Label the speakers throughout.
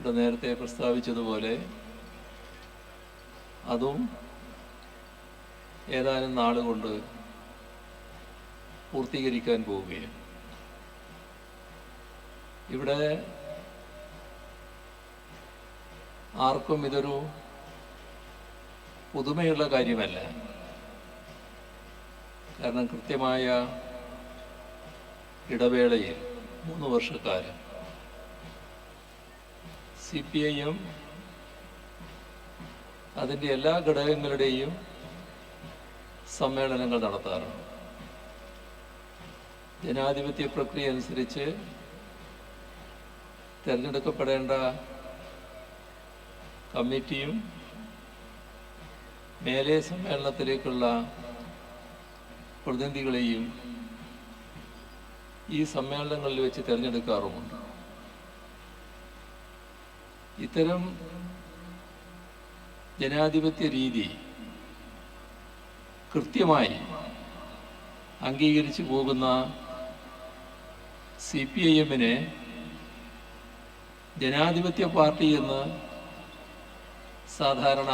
Speaker 1: ഇവിടെ നേരത്തെ പ്രസ്താവിച്ചതുപോലെ അതും ഏതാനും നാളുകൊണ്ട് പൂർത്തീകരിക്കാൻ പോവുകയാണ്. ഇവിടെ ആർക്കും ഇതൊരു പുതുമയുള്ള കാര്യമല്ല. കാരണം കൃത്യമായ ഇടവേളയിൽ 3 വർഷക്കാലം CPIM അതിൻ്റെ എല്ലാ ഘടകങ്ങളുടെയും സമ്മേളനങ്ങൾ നടത്താറുണ്ട്. ജനാധിപത്യ പ്രക്രിയ അനുസരിച്ച് തിരഞ്ഞെടുക്കപ്പെടേണ്ട കമ്മിറ്റിയും മേലെ സമ്മേളനത്തിലേക്കുള്ള പ്രതിനിധികളെയും ഈ സമ്മേളനങ്ങളിൽ വെച്ച് തിരഞ്ഞെടുക്കാറുമുണ്ട്. ഇത്തരം ജനാധിപത്യ രീതി കൃത്യമായി അംഗീകരിച്ചു പോകുന്ന CPIM-നെ ജനാധിപത്യ പാർട്ടി എന്ന് സാധാരണ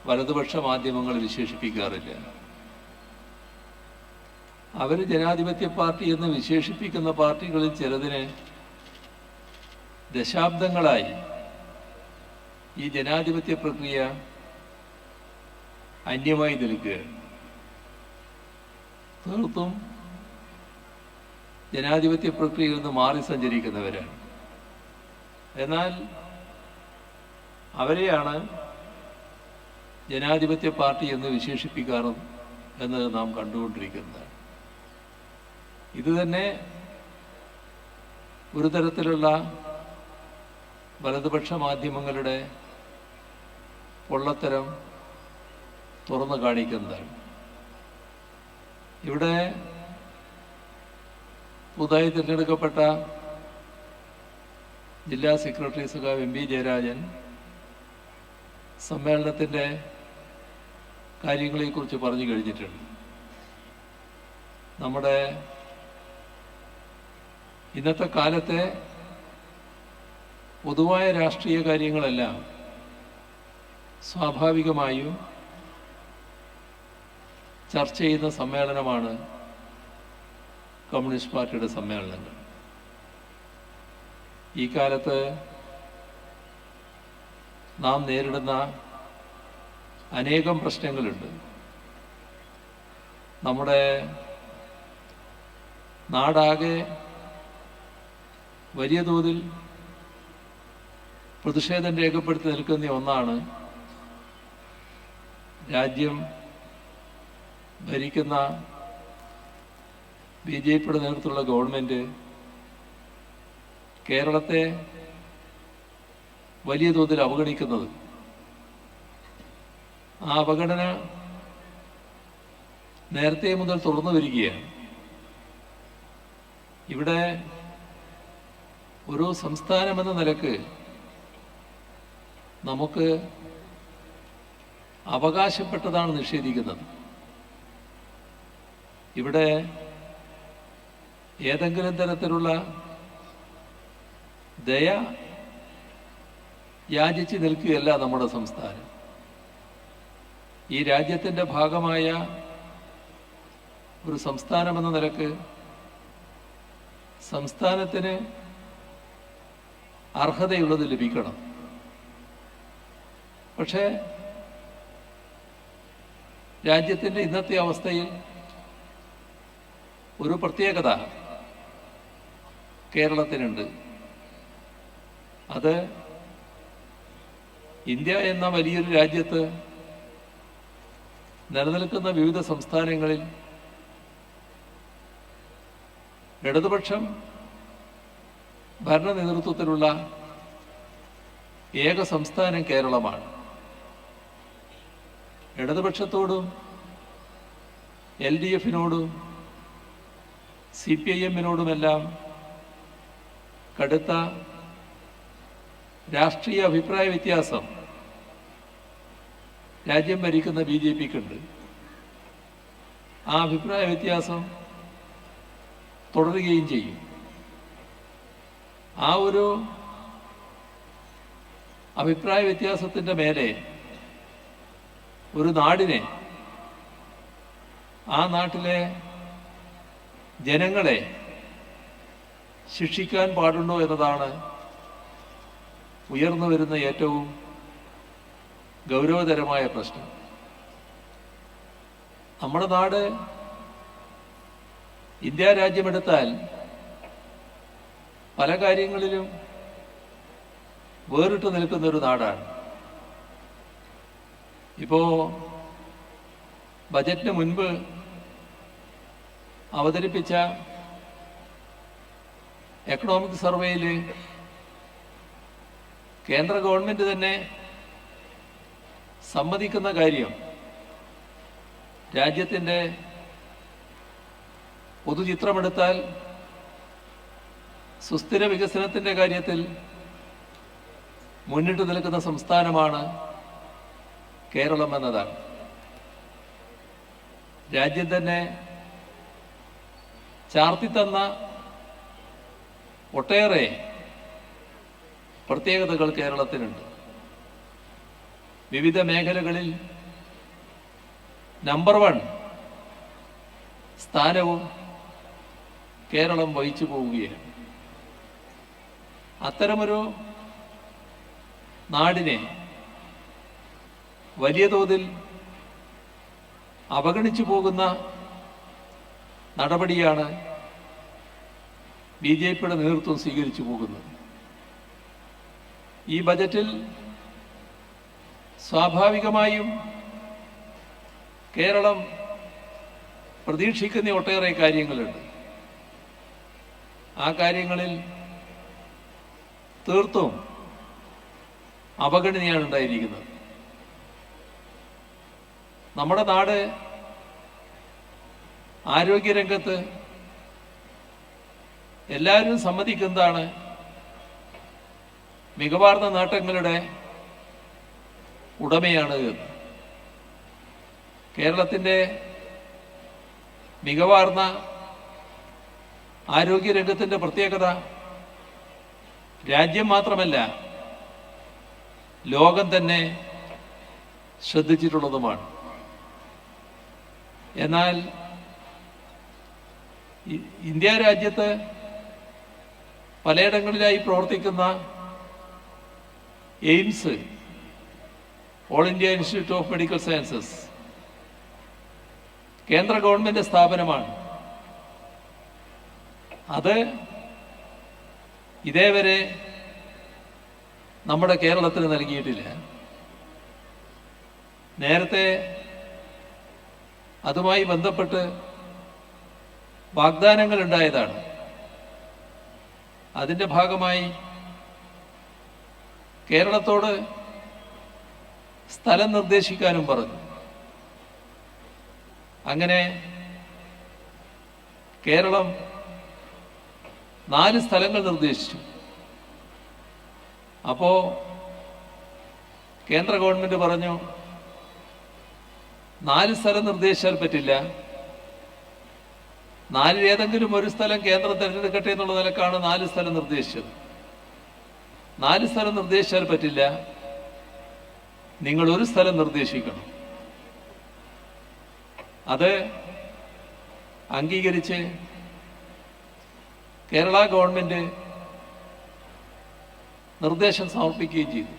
Speaker 1: വലതുപക്ഷ മാധ്യമങ്ങൾ വിശേഷിപ്പിക്കാറില്ല. അവർ ജനാധിപത്യ പാർട്ടി എന്ന് വിശേഷിപ്പിക്കുന്ന പാർട്ടികളിൽ ചിലതിന് ദശാബ്ദങ്ങളായി ഈ ജനാധിപത്യ പ്രക്രിയ അന്യമായി നിൽക്കുകയാണ്. തീർത്തും ജനാധിപത്യ പ്രക്രിയയിൽ നിന്ന് മാറി സഞ്ചരിക്കുന്നവരാണ്. എന്നാൽ അവരെയാണ് ജനാധിപത്യ പാർട്ടി എന്ന് വിശേഷിപ്പിക്കാറും എന്ന് നാം കണ്ടുകൊണ്ടിരിക്കുന്നതാണ്. ഇത് തന്നെ ഒരു തരത്തിലുള്ള വലതുപക്ഷ മാധ്യമങ്ങളുടെ പൊള്ളത്തരം തുറന്നു കാണിക്കുന്നതാണ്. ഇവിടെ പുതുതായി തിരഞ്ഞെടുക്കപ്പെട്ട ജില്ലാ സെക്രട്ടറി സഖാവ് MP ജയരാജൻ സമ്മേളനത്തിൻ്റെ കാര്യങ്ങളെക്കുറിച്ച് പറഞ്ഞു കഴിഞ്ഞിട്ടുണ്ട്. നമ്മുടെ ഇന്നത്തെ കാലത്തെ പൊതുവായ രാഷ്ട്രീയ കാര്യങ്ങളെല്ലാം സ്വാഭാവികമായും ചർച്ച ചെയ്യുന്ന സമ്മേളനമാണ് കമ്മ്യൂണിസ്റ്റ് പാർട്ടിയുടെ സമ്മേളനങ്ങൾ. ഈ കാലത്ത് നാം നേരിടുന്ന അനേകം പ്രശ്നങ്ങളുണ്ട്. നമ്മുടെ നാടാകെ വലിയ തോതിൽ പ്രതിഷേധം രേഖപ്പെടുത്തി നിൽക്കുന്ന ഒന്നാണ് രാജ്യം ഭരിക്കുന്ന BJPയുടെ നേതൃത്വത്തിലുള്ള ഗവൺമെൻറ് കേരളത്തെ വലിയ തോതിൽ അവഗണിക്കുന്നത്. ആ അവഗണന നേരത്തെ മുതൽ തുടർന്നു വരികയാണ്. ഇവിടെ ഒരു സംസ്ഥാനമെന്ന നിലക്ക് നമുക്ക് അവകാശപ്പെട്ടതാണ് നിഷേധിക്കുന്നത്. ഇവിടെ ഏതെങ്കിലും തരത്തിലുള്ള ദയ യാചിച്ച് നിൽക്കുകയല്ല നമ്മുടെ സംസ്ഥാനം. ഈ രാജ്യത്തിൻ്റെ ഭാഗമായ ഒരു സംസ്ഥാനമെന്ന നിലക്ക് സംസ്ഥാനത്തിന് അർഹതയുള്ളത് ലഭിക്കണം. പക്ഷേ രാജ്യത്തിൻ്റെ ഇന്നത്തെ അവസ്ഥയിൽ ഒരു പ്രത്യേകത കേരളത്തിനുണ്ട്. അത് ഇന്ത്യ എന്ന വലിയൊരു രാജ്യത്ത് നിലനിൽക്കുന്ന വിവിധ സംസ്ഥാനങ്ങളിൽ ഇടതുപക്ഷം ഭരണ നേതൃത്വത്തിലുള്ള ഏക സംസ്ഥാനം കേരളമാണ്. ഇടതുപക്ഷത്തോടും LDF-നോടും CPIM-നോടുമെല്ലാം കടുത്ത രാഷ്ട്രീയ അഭിപ്രായ വ്യത്യാസം രാജ്യം ഭരിക്കുന്ന BJP-ക്കുണ്ട്. ആ അഭിപ്രായ വ്യത്യാസം തുടരുകയും ചെയ്യും. ആ ഒരു അഭിപ്രായ വ്യത്യാസത്തിൻ്റെ മേലെ ഒരു നാടിനെ, ആ നാട്ടിലെ ജനങ്ങളെ ശിക്ഷിക്കാൻ പാടുണ്ടോ എന്നതാണ് ഉയർന്നു വരുന്ന ഏറ്റവും ഗൗരവതരമായ പ്രശ്നം. നമ്മുടെ നാട് ഇന്ത്യ രാജ്യമെടുത്താൽ പല കാര്യങ്ങളിലും വേറിട്ട് നിൽക്കുന്ന ഒരു നാടാണ്. ഇപ്പോൾ ബജറ്റിന് മുൻപ് അവതരിപ്പിച്ച എക്കണോമിക് സർവേയിൽ കേന്ദ്ര ഗവൺമെൻറ് തന്നെ സമ്മതിക്കുന്ന കാര്യം, രാജ്യത്തിൻ്റെ പൊതുചിത്രമെടുത്താൽ സുസ്ഥിര വികസനത്തിൻ്റെ കാര്യത്തിൽ മുന്നിട്ട് നിൽക്കുന്ന സംസ്ഥാനമാണ് കേരളം എന്നതാണ്. രാജ്യം തന്നെ ചാർത്തിത്തന്ന ഒട്ടേറെ പ്രത്യേകതകൾ കേരളത്തിനുണ്ട്. വിവിധ മേഖലകളിൽ നമ്പർ 1 സ്ഥാനവും കേരളം വഹിച്ചു പോവുകയാണ്. അത്തരമൊരു നാടിനെ വലിയ തോതിൽ അവഗണിച്ചു പോകുന്ന നടപടിയാണ് BJPയുടെ നേതൃത്വം സ്വീകരിച്ചു പോകുന്നത്. ഈ ബജറ്റിൽ സ്വാഭാവികമായും കേരളം പ്രതീക്ഷിക്കുന്ന ഒട്ടേറെ കാര്യങ്ങളുണ്ട്. ആ കാര്യങ്ങളിൽ തീർത്തും അവഗണനയാണ് ഉണ്ടായിരിക്കുന്നത്. നമ്മുടെ നാട് ആരോഗ്യരംഗത്ത് എല്ലാവരും സമ്മതിക്കുന്നതാണ് മികവാർന്ന നേട്ടങ്ങളുടെ ഉടമയാണ് എന്ന്. കേരളത്തിൻ്റെ മികവാർന്ന ആരോഗ്യരംഗത്തിൻ്റെ പ്രത്യേകത രാജ്യം മാത്രമല്ല, ലോകം തന്നെ ശ്രദ്ധിച്ചിട്ടുള്ളതുമാണ്. എന്നാൽ ഇന്ത്യ രാജ്യത്ത് പലയിടങ്ങളിലായി പ്രവർത്തിക്കുന്ന AIIMS, all India institute of medical sciences, കേന്ദ്ര ഗവൺമെന്റ് സ്ഥാപനമാണ്. അത് ഇതേവരെ നമ്മുടെ കേരളത്തിന് നൽകിയിട്ടില്ല. നേരത്തെ അതുമായി ബന്ധപ്പെട്ട് വാഗ്ദാനങ്ങൾ ഉണ്ടായതാണ്. അതിൻ്റെ ഭാഗമായി കേരളത്തോട് സ്ഥലം നിർദ്ദേശിക്കാനും പറഞ്ഞു. അങ്ങനെ കേരളം 4 സ്ഥലങ്ങൾ നിർദ്ദേശിച്ചു. അപ്പോൾ കേന്ദ്ര ഗവൺമെന്റ് പറഞ്ഞു, 4 സ്ഥലം നിർദ്ദേശിച്ചാൽ പറ്റില്ല, 4 ഏതെങ്കിലും ഒരു സ്ഥലം കേന്ദ്രം തിരഞ്ഞെടുക്കട്ടെ എന്നുള്ള നിലക്കാണ് 4 സ്ഥലം നിർദ്ദേശിച്ചത്. 4 സ്ഥലം നിർദ്ദേശിച്ചാൽ പറ്റില്ല, നിങ്ങൾ ഒരു സ്ഥലം നിർദ്ദേശിക്കണം. അത് അംഗീകരിച്ച് കേരള ഗവൺമെന്റ് നിർദ്ദേശം സമർപ്പിക്കുകയും ചെയ്തു.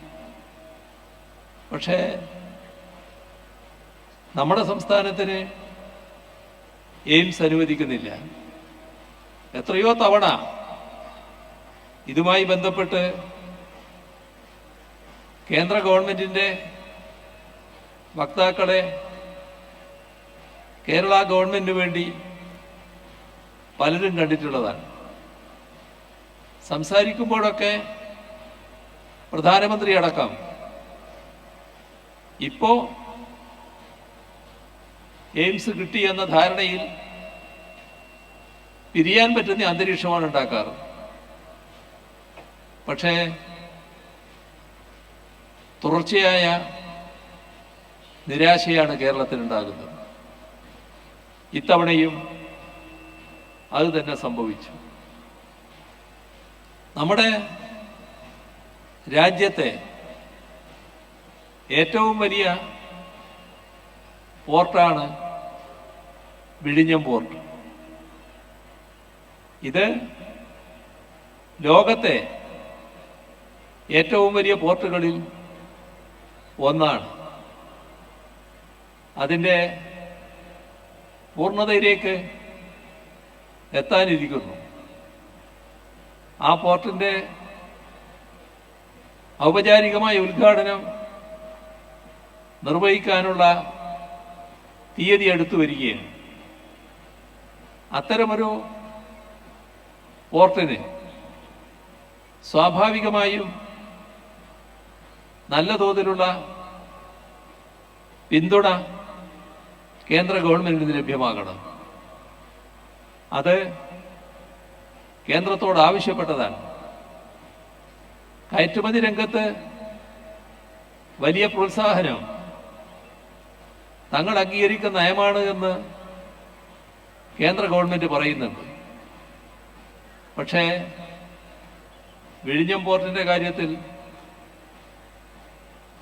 Speaker 1: പക്ഷേ നമ്മുടെ സംസ്ഥാനത്തിന് എയിംസ് അനുവദിക്കുന്നില്ല. എത്രയോ തവണ ഇതുമായി ബന്ധപ്പെട്ട് കേന്ദ്ര ഗവൺമെന്റിന്റെ വക്താക്കളെ കേരള ഗവൺമെന്റിന് വേണ്ടി പലരും കണ്ടിട്ടുള്ളതാണ്. സംസാരിക്കുമ്പോഴൊക്കെ പ്രധാനമന്ത്രി അടക്കം ഇപ്പോ എയിംസ് കിട്ടി എന്ന ധാരണയിൽ പിരിയാൻ പറ്റുന്ന അന്തരീക്ഷമാണ് ഉണ്ടാക്കാറ്. പക്ഷേ തുടർച്ചയായ നിരാശയാണ് കേരളത്തിനുണ്ടാകുന്നത്. ഇത്തവണയും അത് തന്നെ സംഭവിച്ചു. നമ്മുടെ രാജ്യത്തെ ഏറ്റവും വലിയ പോർട്ടാണ് വിഴിഞ്ഞം പോർട്ട്. ഇത് ലോകത്തെ ഏറ്റവും വലിയ പോർട്ടുകളിൽ ഒന്നാണ്. അതിൻ്റെ പൂർണ്ണതയിലേക്ക് എത്താനിരിക്കുന്നു. ആ പോർട്ടിൻ്റെ ഔപചാരികമായ ഉദ്ഘാടനം നിർവഹിക്കാനുള്ള തീയതി അടുത്തു വരികയാണ്. അത്തരമൊരു പോർട്ടിന് സ്വാഭാവികമായും നല്ല തോതിലുള്ള പിന്തുണ കേന്ദ്ര ഗവൺമെന്റിന് ലഭ്യമാകണം. അത് കേന്ദ്രത്തോട് ആവശ്യപ്പെട്ടതാണ്. കയറ്റുമതി രംഗത്ത് വലിയ പ്രോത്സാഹനം തങ്ങൾ അംഗീകരിക്കുന്ന നയമാണ് എന്ന് കേന്ദ്ര ഗവൺമെന്റ് പറയുന്നുണ്ട്. പക്ഷേ വിഴിഞ്ഞം പോർട്ടിന്റെ കാര്യത്തിൽ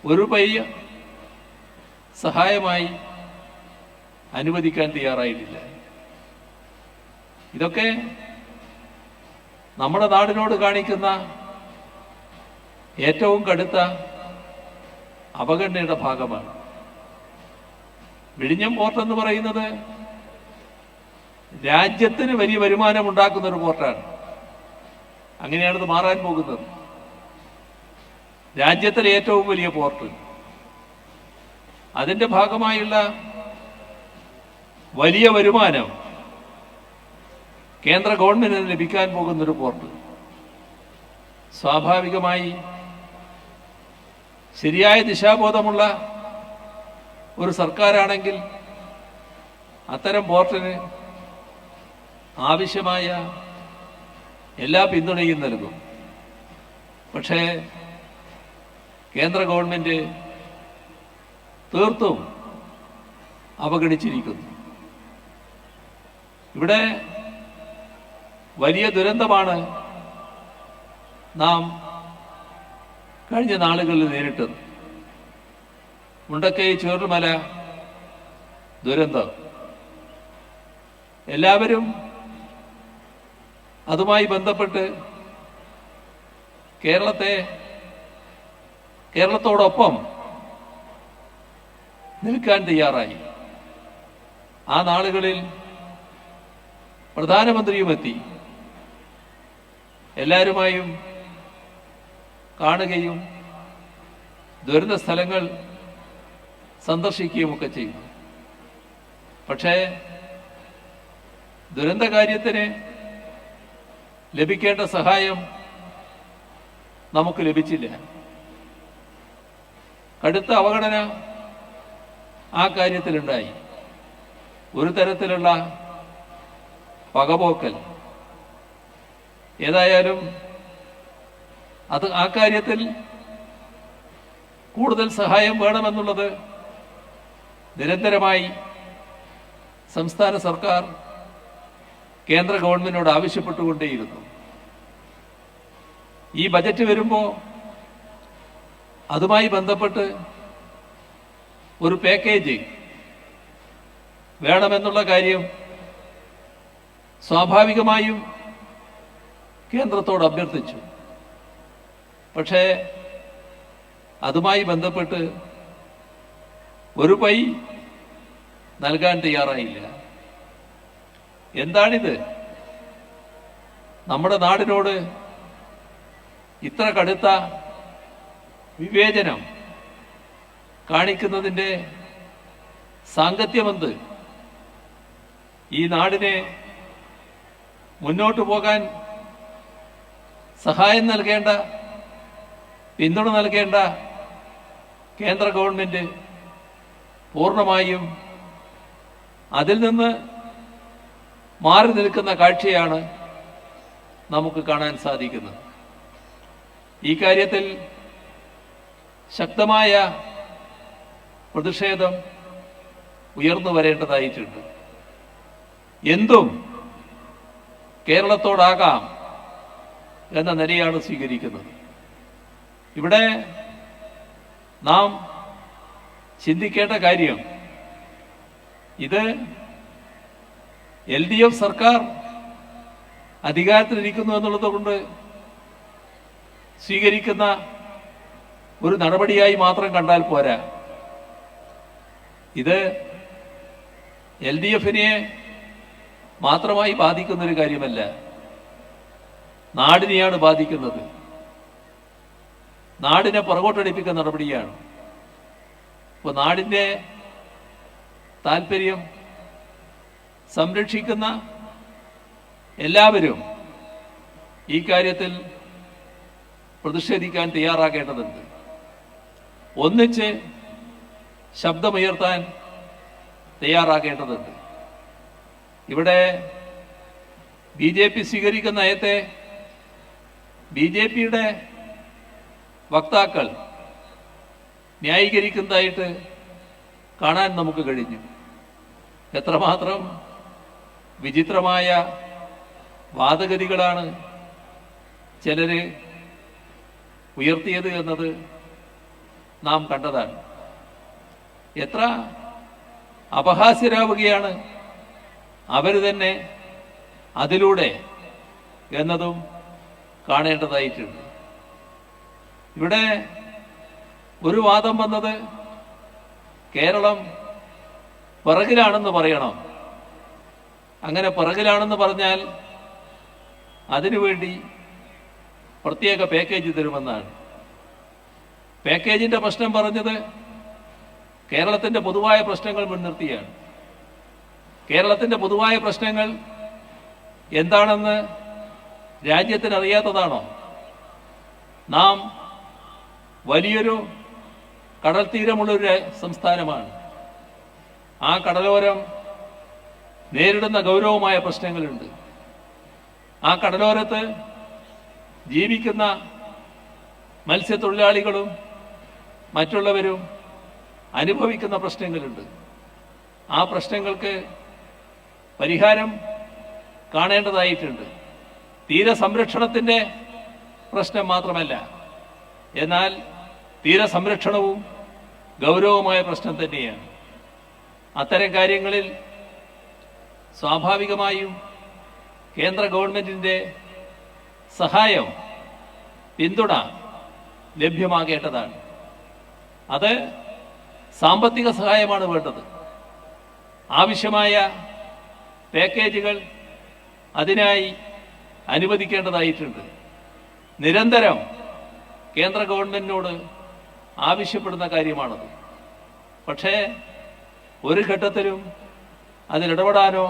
Speaker 1: ഒരു പൈ സഹായമായി അനുവദിക്കാൻ തയ്യാറായിട്ടില്ല. ഇതൊക്കെ നമ്മുടെ നാടിനോട് കാണിക്കുന്ന ഏറ്റവും കടുത്ത അവഗണനയുടെ ഭാഗമാണ്. വിഴിഞ്ഞം പോർട്ട് എന്ന് പറയുന്നത് രാജ്യത്തിന് വലിയ വരുമാനം ഉണ്ടാക്കുന്ന ഒരു പോർട്ടാണ്. അങ്ങനെയാണിത് മാറാൻ പോകുന്നത്. രാജ്യത്തിലെ ഏറ്റവും വലിയ പോർട്ട്, അതിന്റെ ഭാഗമായുള്ള വലിയ വരുമാനം കേന്ദ്ര ഗവൺമെന്റിന് ലഭിക്കാൻ പോകുന്നൊരു പോർട്ട് സ്വാഭാവികമായി ശരിയായ ദിശാബോധമുള്ള ഒരു സർക്കാരാണെങ്കിൽ അത്തരം പോർട്ടിന് ആവശ്യമായ എല്ലാ പിന്തുണയും നൽകും. പക്ഷേ കേന്ദ്ര ഗവൺമെന്റ് തീർത്തും അവഗണിച്ചിരിക്കുന്നു. ഇവിടെ വലിയ ദുരന്തമാണ് നാം കഴിഞ്ഞ നാളുകളിൽ നേരിട്ടത്. മുണ്ടക്കൈ ചൂരൽമല ദുരന്തം. എല്ലാവരും അതുമായി ബന്ധപ്പെട്ട് കേരളത്തോടൊപ്പം നിൽക്കാൻ തയ്യാറായി. ആ നാളുകളിൽ പ്രധാനമന്ത്രിയും എത്തി. എല്ലാവരുമായും കാണുകയും ദുരന്ത സ്ഥലങ്ങൾ സന്ദർശിക്കുകയും ഒക്കെ ചെയ്തു. പക്ഷേ ദുരന്ത കാര്യത്തിന് ലഭിക്കേണ്ട സഹായം നമുക്ക് ലഭിച്ചില്ല. കടുത്ത അവഗണന ആ കാര്യത്തിലുണ്ടായി. ഒരു തരത്തിലുള്ള പകപോക്കൽ. ഏതായാലും അത് ആ കാര്യത്തിൽ കൂടുതൽ സഹായം വേണമെന്നുള്ളത് നിരന്തരമായി സംസ്ഥാന സർക്കാർ കേന്ദ്ര ഗവൺമെന്റിനോട് ആവശ്യപ്പെട്ടുകൊണ്ടേയിരുന്നു. ഈ ബജറ്റ് വരുമ്പോൾ അതുമായി ബന്ധപ്പെട്ട് ഒരു പാക്കേജ് വേണമെന്നുള്ള കാര്യം സ്വാഭാവികമായും കേന്ദ്രത്തോട് അഭ്യർത്ഥിച്ചു. പക്ഷേ അതുമായി ബന്ധപ്പെട്ട് ഒരു പൈ നൽകാൻ തയ്യാറായില്ല. എന്താണിത്? നമ്മുടെ നാടിനോട് ഇത്ര കടുത്ത വിവേചനം കാണിക്കുന്നതിൻ്റെ സാങ്കത്യമെന്ത്? ഈ നാടിനെ മുന്നോട്ട് പോകാൻ സഹായം നൽകേണ്ട, പിന്തുണ നൽകേണ്ട കേന്ദ്ര ഗവൺമെന്റ് പൂർണ്ണമായും അതിൽ നിന്ന് മാറി നിൽക്കുന്ന കാഴ്ചയാണ് നമുക്ക് കാണാൻ സാധിക്കുന്നത്. ഈ കാര്യത്തിൽ ശക്തമായ പ്രതിഷേധം ഉയർന്നു വരേണ്ടതായിട്ടുണ്ട്. എന്തും കേരളത്തോടാകാം എന്ന നിലയാണ് സ്വീകരിക്കുന്നത്. ഇവിടെ നാം ചിന്തിക്കേണ്ട കാര്യം, ഇത് LDF സർക്കാർ അധികാരത്തിലിരിക്കുന്നു എന്നുള്ളത് കൊണ്ട് സ്വീകരിക്കുന്ന ഒരു നടപടിയായി മാത്രം കണ്ടാൽ പോരാ. ഇത് LDFനെ മാത്രമായി ബാധിക്കുന്നൊരു കാര്യമല്ല, നാടിനെയാണ് ബാധിക്കുന്നത്. നാടിനെ പുറകോട്ടടിപ്പിക്കുന്ന നടപടിയാണ്. ഇപ്പോൾ നാടിൻ്റെ താല്പര്യം സംരക്ഷിക്കുന്ന എല്ലാവരും ഈ കാര്യത്തിൽ പ്രതിഷേധിക്കാൻ തയ്യാറാകേണ്ടതുണ്ട്. ഒന്നിച്ച് ശബ്ദമുയർത്താൻ തയ്യാറാകേണ്ടതുണ്ട്. ഇവിടെ BJP സ്വീകരിക്കുന്ന നയത്തെ BJPയുടെ വക്താക്കൾ ന്യായീകരിക്കുന്നതായിട്ട് കാണാൻ നമുക്ക് കഴിഞ്ഞു. എത്രമാത്രം വിചിത്രമായ വാദഗതികളാണ് ചിലര് ഉയർത്തിയത് എന്നത് നാം കണ്ടതാണ്. എത്ര അപഹാസ്യരാവുകയാണ് അവർ തന്നെ അതിലൂടെ എന്നതും കാണേണ്ടതായിട്ടുണ്ട്. ഇവിടെ ഒരു വാദം വന്നത് കേരളം പിറകിലാണെന്ന് പറയണം. അങ്ങനെ പിറകിലാണെന്ന് പറഞ്ഞാൽ അതിനുവേണ്ടി പ്രത്യേക പാക്കേജ് തരുമെന്നാണ്. പാക്കേജിന്റെ പ്രശ്നം പറഞ്ഞത് കേരളത്തിന്റെ പൊതുവായ പ്രശ്നങ്ങൾ മുൻനിർത്തിയാണ്. കേരളത്തിന്റെ പൊതുവായ പ്രശ്നങ്ങൾ എന്താണെന്ന് രാജ്യത്തിന് അറിയാത്തതാണോ? നാം വലിയൊരു കടൽ തീരമുള്ളൊരു സംസ്ഥാനമാണ്. ആ കടലോരം നേരിടുന്ന ഗൗരവമായ പ്രശ്നങ്ങളുണ്ട്. ആ കടലോരത്ത് ജീവിക്കുന്ന മത്സ്യത്തൊഴിലാളികളും മറ്റുള്ളവരും അനുഭവിക്കുന്ന പ്രശ്നങ്ങളുണ്ട്. ആ പ്രശ്നങ്ങൾക്ക് പരിഹാരം കാണേണ്ടതായിട്ടുണ്ട്. തീരസംരക്ഷണത്തിൻ്റെ പ്രശ്നം മാത്രമല്ല, എന്നാൽ തീരസംരക്ഷണവും ഗൗരവമായ പ്രശ്നം തന്നെയാണ്. അത്തരം കാര്യങ്ങളിൽ സ്വാഭാവികമായും കേന്ദ്ര ഗവൺമെന്റിന്റെ സഹായം, പിന്തുണ ലഭ്യമാകേണ്ടതാണ്. അത് സാമ്പത്തിക സഹായമാണ് വേണ്ടത്. ആവശ്യമായ പാക്കേജുകൾ അതിനായി അനുവദിക്കേണ്ടതായിട്ടുണ്ട്. നിരന്തരം കേന്ദ്ര ഗവൺമെന്റിനോട് ആവശ്യപ്പെടുന്ന കാര്യമാണത്. പക്ഷേ ഒരു ഘട്ടത്തിലും അതിലിടപെടാനോ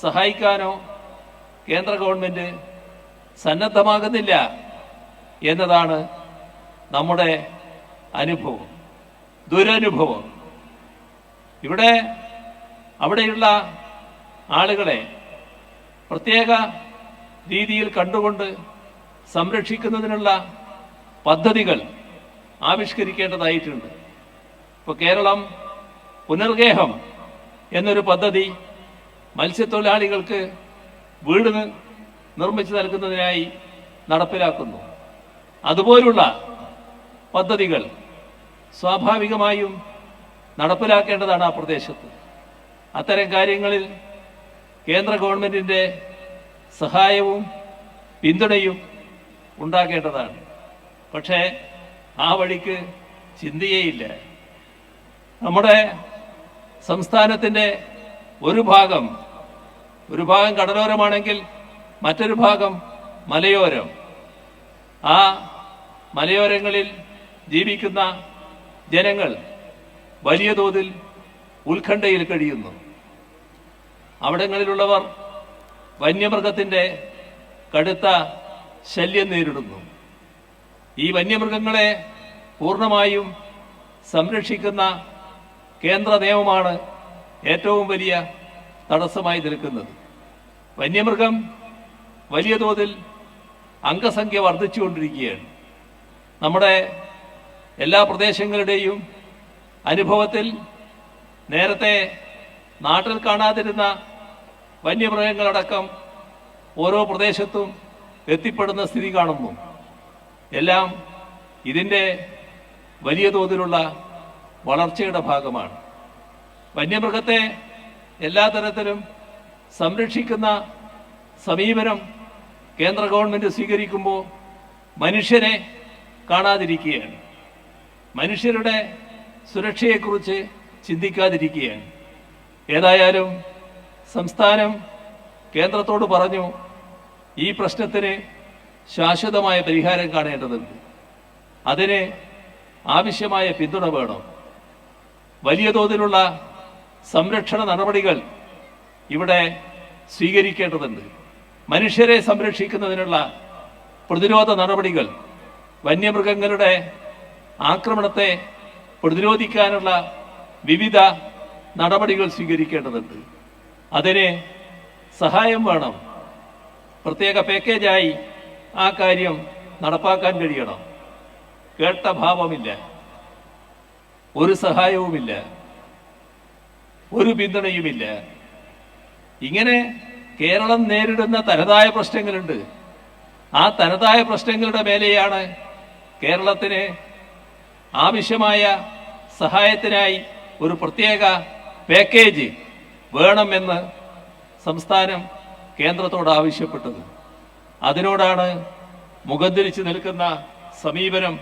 Speaker 1: സഹായിക്കാനോ കേന്ദ്ര ഗവൺമെന്റ് സന്നദ്ധമാകുന്നില്ല എന്നതാണ് നമ്മുടെ അനുഭവം, ദുരനുഭവം. ഇവിടെ അവിടെയുള്ള ആളുകളെ പ്രത്യേക രീതിയിൽ കണ്ടുകൊണ്ട് സംരക്ഷിക്കുന്നതിനുള്ള പദ്ധതികൾ ആവിഷ്കരിക്കേണ്ടതായിട്ടുണ്ട്. ഇപ്പോൾ കേരളം പുനർഗേഹം എന്നൊരു പദ്ധതി മത്സ്യത്തൊഴിലാളികൾക്ക് വീട് നിർമ്മിച്ചു നൽകുന്നതിനായി നടപ്പിലാക്കുന്നു. അതുപോലുള്ള പദ്ധതികൾ സ്വാഭാവികമായും നടപ്പിലാക്കേണ്ടതാണ് ആ പ്രദേശത്ത്. അത്തരം കാര്യങ്ങളിൽ കേന്ദ്ര ഗവൺമെന്റിന്റെ സഹായവും പിന്തുണയും ഉണ്ടാകേണ്ടതാണ്. പക്ഷേ ആ വഴിക്ക് ചിന്തയേയില്ല. നമ്മുടെ സംസ്ഥാനത്തിൻ്റെ ഒരു ഭാഗം കടലോരമാണെങ്കിൽ മറ്റൊരു ഭാഗം മലയോരം. ആ മലയോരങ്ങളിൽ ജീവിക്കുന്ന ജനങ്ങൾ വലിയ തോതിൽ ഉത്കണ്ഠയിൽ കഴിയുന്നു. അവിടങ്ങളിലുള്ളവർ വന്യമൃഗത്തിൻ്റെ കടുത്ത ശല്യം നേരിടുന്നു. ഈ വന്യമൃഗങ്ങളെ പൂർണ്ണമായും സംരക്ഷിക്കുന്ന കേന്ദ്ര നിയമമാണ് ഏറ്റവും വലിയ തടസ്സമായി നിൽക്കുന്നത്. വന്യമൃഗം വലിയ തോതിൽ അംഗസംഖ്യ വർദ്ധിച്ചുകൊണ്ടിരിക്കുകയാണ്. നമ്മുടെ എല്ലാ പ്രദേശങ്ങളുടെയും അനുഭവത്തിൽ നേരത്തെ നാട്ടിൽ കാണാതിരുന്ന വന്യമൃഗങ്ങളടക്കം ഓരോ പ്രദേശത്തും എത്തിപ്പെടുന്ന സ്ഥിതി കാണുന്നു. എല്ലാം ഇതിൻ്റെ വലിയ തോതിലുള്ള വളർച്ചയുടെ ഭാഗമാണ്. വന്യമൃഗത്തെ എല്ലാ തരത്തിലും സംരക്ഷിക്കുന്ന സമീപനം കേന്ദ്ര ഗവൺമെൻറ് സ്വീകരിക്കുമ്പോൾ മനുഷ്യനെ കാണാതിരിക്കുകയാണ്, മനുഷ്യരുടെ സുരക്ഷയെക്കുറിച്ച് ചിന്തിക്കാതിരിക്കുകയാണ്. ഏതായാലും സംസ്ഥാനം കേന്ദ്രത്തോട് പറഞ്ഞു, ഈ പ്രശ്നത്തിന് ശാശ്വതമായ പരിഹാരം കാണേണ്ടതുണ്ട്, അതിന് ആവശ്യമായ പിന്തുണ വേണം. വലിയ തോതിലുള്ള സംരക്ഷണ നടപടികൾ ഇവിടെ സ്വീകരിക്കേണ്ടതുണ്ട്. മനുഷ്യരെ സംരക്ഷിക്കുന്നതിനുള്ള പ്രതിരോധ നടപടികൾ, വന്യമൃഗങ്ങളുടെ ആക്രമണത്തെ പ്രതിരോധിക്കാനുള്ള വിവിധ നടപടികൾ സ്വീകരിക്കേണ്ടതുണ്ട്. അതിന് സഹായം വേണം. പ്രത്യേക പാക്കേജായി ആ കാര്യം നടപ്പാക്കാൻ കഴിയണം. കേട്ട ഭാവമില്ല, ഒരു സഹായവുമില്ല, ഒരു പിന്തുണയുമില്ല. ഇങ്ങനെ കേരളം നേരിടുന്ന തനതായ പ്രശ്നങ്ങളുണ്ട്. ആ തനതായ പ്രശ്നങ്ങളുടെ മേലെയാണ് കേരളത്തിന് ആവശ്യമായ സഹായത്തിനായി ഒരു പ്രത്യേക പാക്കേജ് വേണമെന്ന് സംസ്ഥാനം കേന്ദ്രത്തോട് ആവശ്യപ്പെട്ടത്. അതിനോടാണ് മുഖം തിരിച്ചു നിൽക്കുന്ന സമീപനം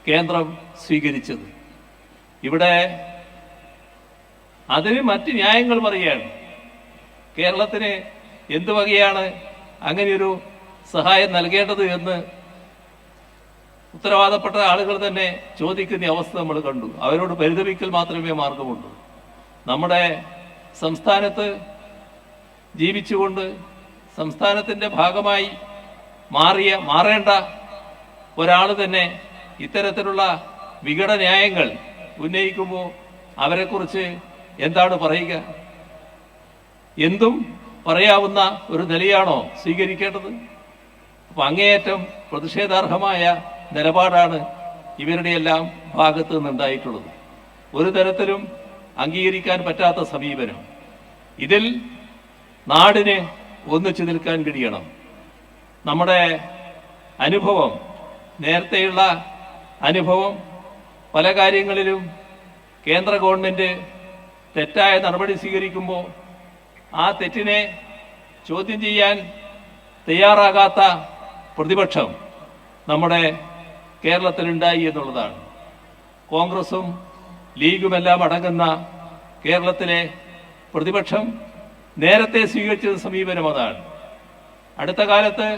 Speaker 1: കേന്ദ്രം സ്വീകരിച്ചത്. ഇവിടെ അതിന് മറ്റ് ന്യായങ്ങൾ പറയുകയാണ്. കേരളത്തിന് എന്തു വകയാണ് അങ്ങനെയൊരു സഹായം നൽകേണ്ടത് എന്ന് ഉത്തരവാദപ്പെട്ട ആളുകൾ തന്നെ ചോദിക്കുന്ന അവസ്ഥ നമ്മൾ കണ്ടു. അവരോട് പരിതപിക്കൽ മാത്രമേ മാർഗമുള്ളൂ. നമ്മുടെ സംസ്ഥാനത്ത് ജീവിച്ചുകൊണ്ട് സംസ്ഥാനത്തിൻ്റെ ഭാഗമായി മാറേണ്ട ഒരാൾ തന്നെ ഇത്തരത്തിലുള്ള വികട ന്യായങ്ങൾ ഉന്നയിക്കുമ്പോൾ അവരെക്കുറിച്ച് എന്താണ് പറയുക? എന്തും പറയാവുന്ന ഒരു നിലയാണോ സ്വീകരിക്കേണ്ടത്? അപ്പം അങ്ങേയറ്റം പ്രതിഷേധാർഹമായ നിലപാടാണ് ഇവരുടെയെല്ലാം ഭാഗത്ത് നിന്നുണ്ടായിട്ടുള്ളത്. ഒരു തരത്തിലും അംഗീകരിക്കാൻ പറ്റാത്ത സമീപനം. ഇതിൽ നാടിന് ഒന്നിച്ചു നിൽക്കാൻ കഴിയണം. നമ്മുടെ അനുഭവം, നേരത്തെയുള്ള അനുഭവം, പല കാര്യങ്ങളിലും കേന്ദ്ര ഗവൺമെൻറ് തെറ്റായ നടപടി സ്വീകരിക്കുമ്പോൾ ആ തെറ്റിനെ ചോദ്യം ചെയ്യാൻ തയ്യാറാകാത്ത പ്രതിപക്ഷം നമ്മുടെ കേരളത്തിലുണ്ടായി എന്നുള്ളതാണ്. കോൺഗ്രസും ലീഗുമെല്ലാം അടങ്ങുന്ന കേരളത്തിലെ പ്രതിപക്ഷം നേരത്തെ സ്വീകരിച്ച സമീപനം അതാണ്. അടുത്ത കാലത്ത്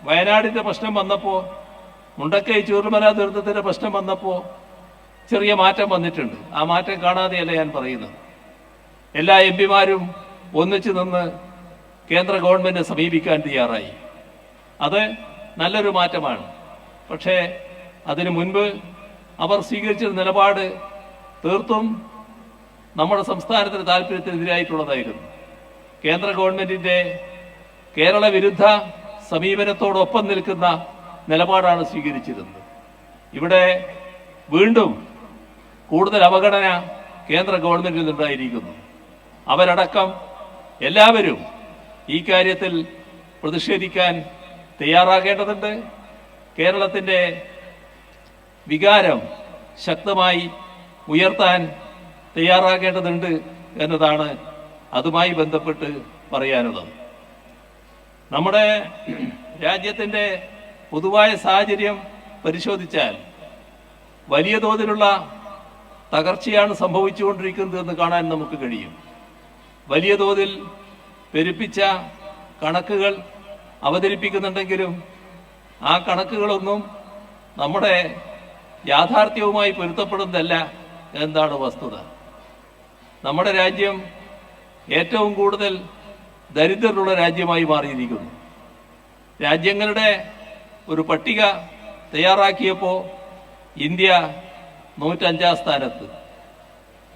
Speaker 1: വയനാടിൻ്റെ പ്രശ്നം വന്നപ്പോൾ, മുണ്ടക്കൈ ചൂരൽമല ദുരന്തത്തിൻ്റെ പ്രശ്നം വന്നപ്പോൾ ചെറിയ മാറ്റം വന്നിട്ടുണ്ട്. ആ മാറ്റം കാണാതെയല്ല ഞാൻ പറയുന്നത്. എല്ലാ എംപിമാരും ഒന്നിച്ചു നിന്ന് കേന്ദ്ര ഗവൺമെൻറ് സമീപിക്കാൻ തയ്യാറായി. അത് നല്ലൊരു മാറ്റമാണ്. പക്ഷേ അതിനു മുൻപ് അവർ സ്വീകരിച്ച നിലപാട് തീർത്തും നമ്മുടെ സംസ്ഥാനത്തിന് താല്പര്യത്തിനെതിരായിട്ടുള്ളതായിരുന്നു. കേന്ദ്ര ഗവൺമെൻറ്റിൻ്റെ കേരള വിരുദ്ധ സമീപനത്തോടൊപ്പം നിൽക്കുന്ന നിലപാടാണ് സ്വീകരിച്ചിരുന്നത്. ഇവിടെ വീണ്ടും കൂടുതൽ അവഗണന കേന്ദ്ര ഗവൺമെൻറ്റിൽ നിന്നുണ്ടായിരിക്കുന്നു. അവരടക്കം എല്ലാവരും ഈ കാര്യത്തിൽ പ്രതിഷേധിക്കാൻ തയ്യാറാകേണ്ടതുണ്ട്. കേരളത്തിൻ്റെ വികാരം ശക്തമായി ഉയർത്താൻ തയ്യാറാകേണ്ടതുണ്ട് എന്നതാണ് അതുമായി ബന്ധപ്പെട്ട് പറയാനുള്ളത്. നമ്മുടെ രാജ്യത്തിൻ്റെ പൊതുവായ സാഹചര്യം പരിശോധിച്ചാൽ വലിയ തോതിലുള്ള തകർച്ചയാണ് സംഭവിച്ചുകൊണ്ടിരിക്കുന്നത് എന്ന് കാണാൻ നമുക്ക് കഴിയും. വലിയ തോതിൽ പെരുപ്പിച്ച കണക്കുകൾ അവതരിപ്പിക്കുന്നുണ്ടെങ്കിലും ആ കണക്കുകളൊന്നും നമ്മുടെ യാഥാർത്ഥ്യവുമായി പൊരുത്തപ്പെടുന്നതല്ല എന്നതാണ് വസ്തുത. നമ്മുടെ രാജ്യം ഏറ്റവും കൂടുതൽ ദരിദ്രരുള്ള രാജ്യമായി മാറിയിരിക്കുന്നു. രാജ്യങ്ങളുടെ ഒരു പട്ടിക തയ്യാറാക്കിയപ്പോൾ ഇന്ത്യ 105 സ്ഥാനത്ത്.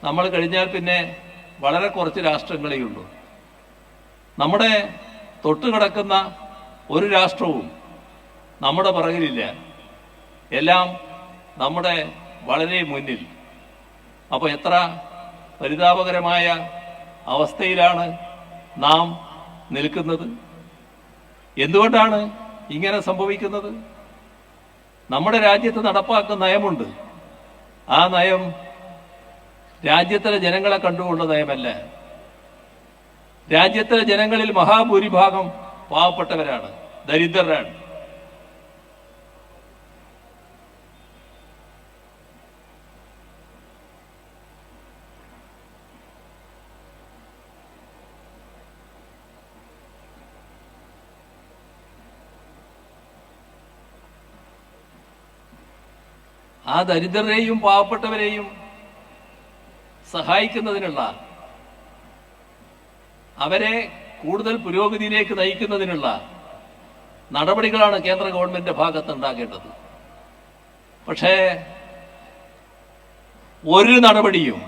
Speaker 1: നമ്മൾ കഴിഞ്ഞാൽ പിന്നെ വളരെ കുറച്ച് രാഷ്ട്രങ്ങളേ ഉള്ളൂ. നമ്മുടെ തൊട്ടുകിടക്കുന്ന ഒരു രാഷ്ട്രവും നമ്മുടെ പുറകിലില്ല. എല്ലാം നമ്മുടെ വളരെ മുന്നിൽ. അപ്പോൾ എത്ര പരിതാപകരമായ അവസ്ഥയിലാണ് നാം നിൽക്കുന്നത്? എന്തുകൊണ്ടാണ് ഇങ്ങനെ സംഭവിക്കുന്നത്? നമ്മുടെ രാജ്യത്ത് നടപ്പാക്കുന്ന നയമുണ്ട്. ആ നയം രാജ്യത്തിലെ ജനങ്ങളെ കണ്ടുകൊണ്ട നയമല്ല. രാജ്യത്തിലെ ജനങ്ങളിൽ മഹാഭൂരിഭാഗം പാവപ്പെട്ടവരാണ്, ദരിദ്രരാണ്. ആ ദരിദ്രരെയും പാവപ്പെട്ടവരെയും സഹായിക്കുന്നതിനുള്ള, അവരെ കൂടുതൽ പുരോഗതിയിലേക്ക് നയിക്കുന്നതിനുള്ള നടപടികളാണ് കേന്ദ്ര ഗവൺമെന്റിന്റെ ഭാഗത്ത് ഉണ്ടാകേണ്ടത്. പക്ഷേ ഒരു നടപടിയും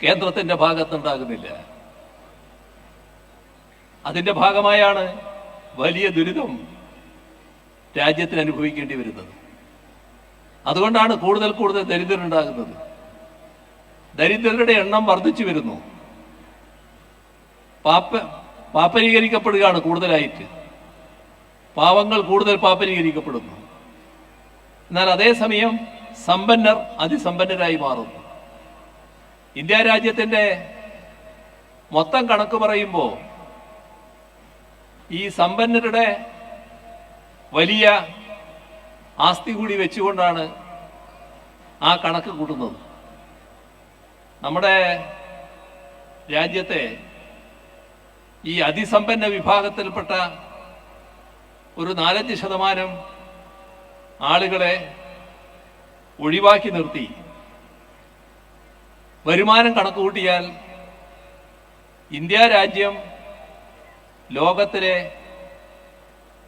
Speaker 1: കേന്ദ്രത്തിന്റെ ഭാഗത്തുണ്ടാകുന്നില്ല. അതിന്റെ ഭാഗമായാണ് വലിയ ദുരിതം രാജ്യത്തിന് അനുഭവിക്കേണ്ടി വരുന്നത്. അതുകൊണ്ടാണ് കൂടുതൽ കൂടുതൽ ദരിദ്രരുണ്ടാകുന്നത്. ദരിദ്രരുടെ എണ്ണം വർദ്ധിച്ചു വരുന്നു. പാപ്പരീകരിക്കപ്പെടുകയാണ് കൂടുതലായിട്ട്. പാവങ്ങൾ കൂടുതൽ പാപ്പരീകരിക്കപ്പെടുന്നു. എന്നാൽ അതേസമയം സമ്പന്നർ അതിസമ്പന്നരായി മാറുന്നു. ഇന്ത്യ രാജ്യത്തിന്റെ മൊത്തം കണക്ക് പറയുമ്പോൾ ഈ സമ്പന്നരുടെ വലിയ ആസ്തി കൂടി വെച്ചുകൊണ്ടാണ് ആ കണക്ക് കൂട്ടുന്നത്. നമ്മുടെ രാജ്യത്തെ ഈ അതിസമ്പന്ന വിഭാഗത്തിൽപ്പെട്ട ഒരു 4% ആളുകളെ ഒഴിവാക്കി നിർത്തി വരുമാനം കണക്ക് കൂട്ടിയാൽ ഇന്ത്യ രാജ്യം ലോകത്തിലെ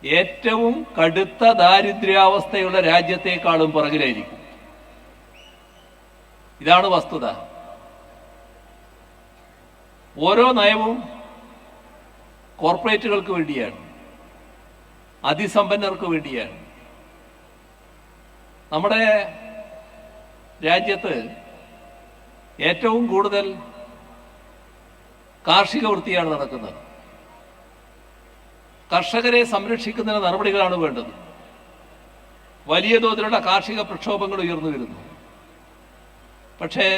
Speaker 1: ഏറ്റവും കടുത്ത ദാരിദ്ര്യാവസ്ഥയുള്ള രാജ്യത്തെക്കാളും പുറകിലായിരിക്കും. ഇതാണ് വസ്തുത. ഓരോ നയവും കോർപ്പറേറ്റുകൾക്ക് വേണ്ടിയാണ്, അതിസമ്പന്നർക്ക് വേണ്ടിയാണ്. നമ്മുടെ രാജ്യത്ത് ഏറ്റവും കൂടുതൽ കാർഷിക വൃത്തിയാണ് നടക്കുന്നത്. കർഷകരെ സംരക്ഷിക്കുന്നതിന് നടപടികളാണ് വേണ്ടത്. വലിയ തോതിലുള്ള കാർഷിക പ്രക്ഷോഭങ്ങൾ ഉയർന്നു വരുന്നു. പക്ഷേ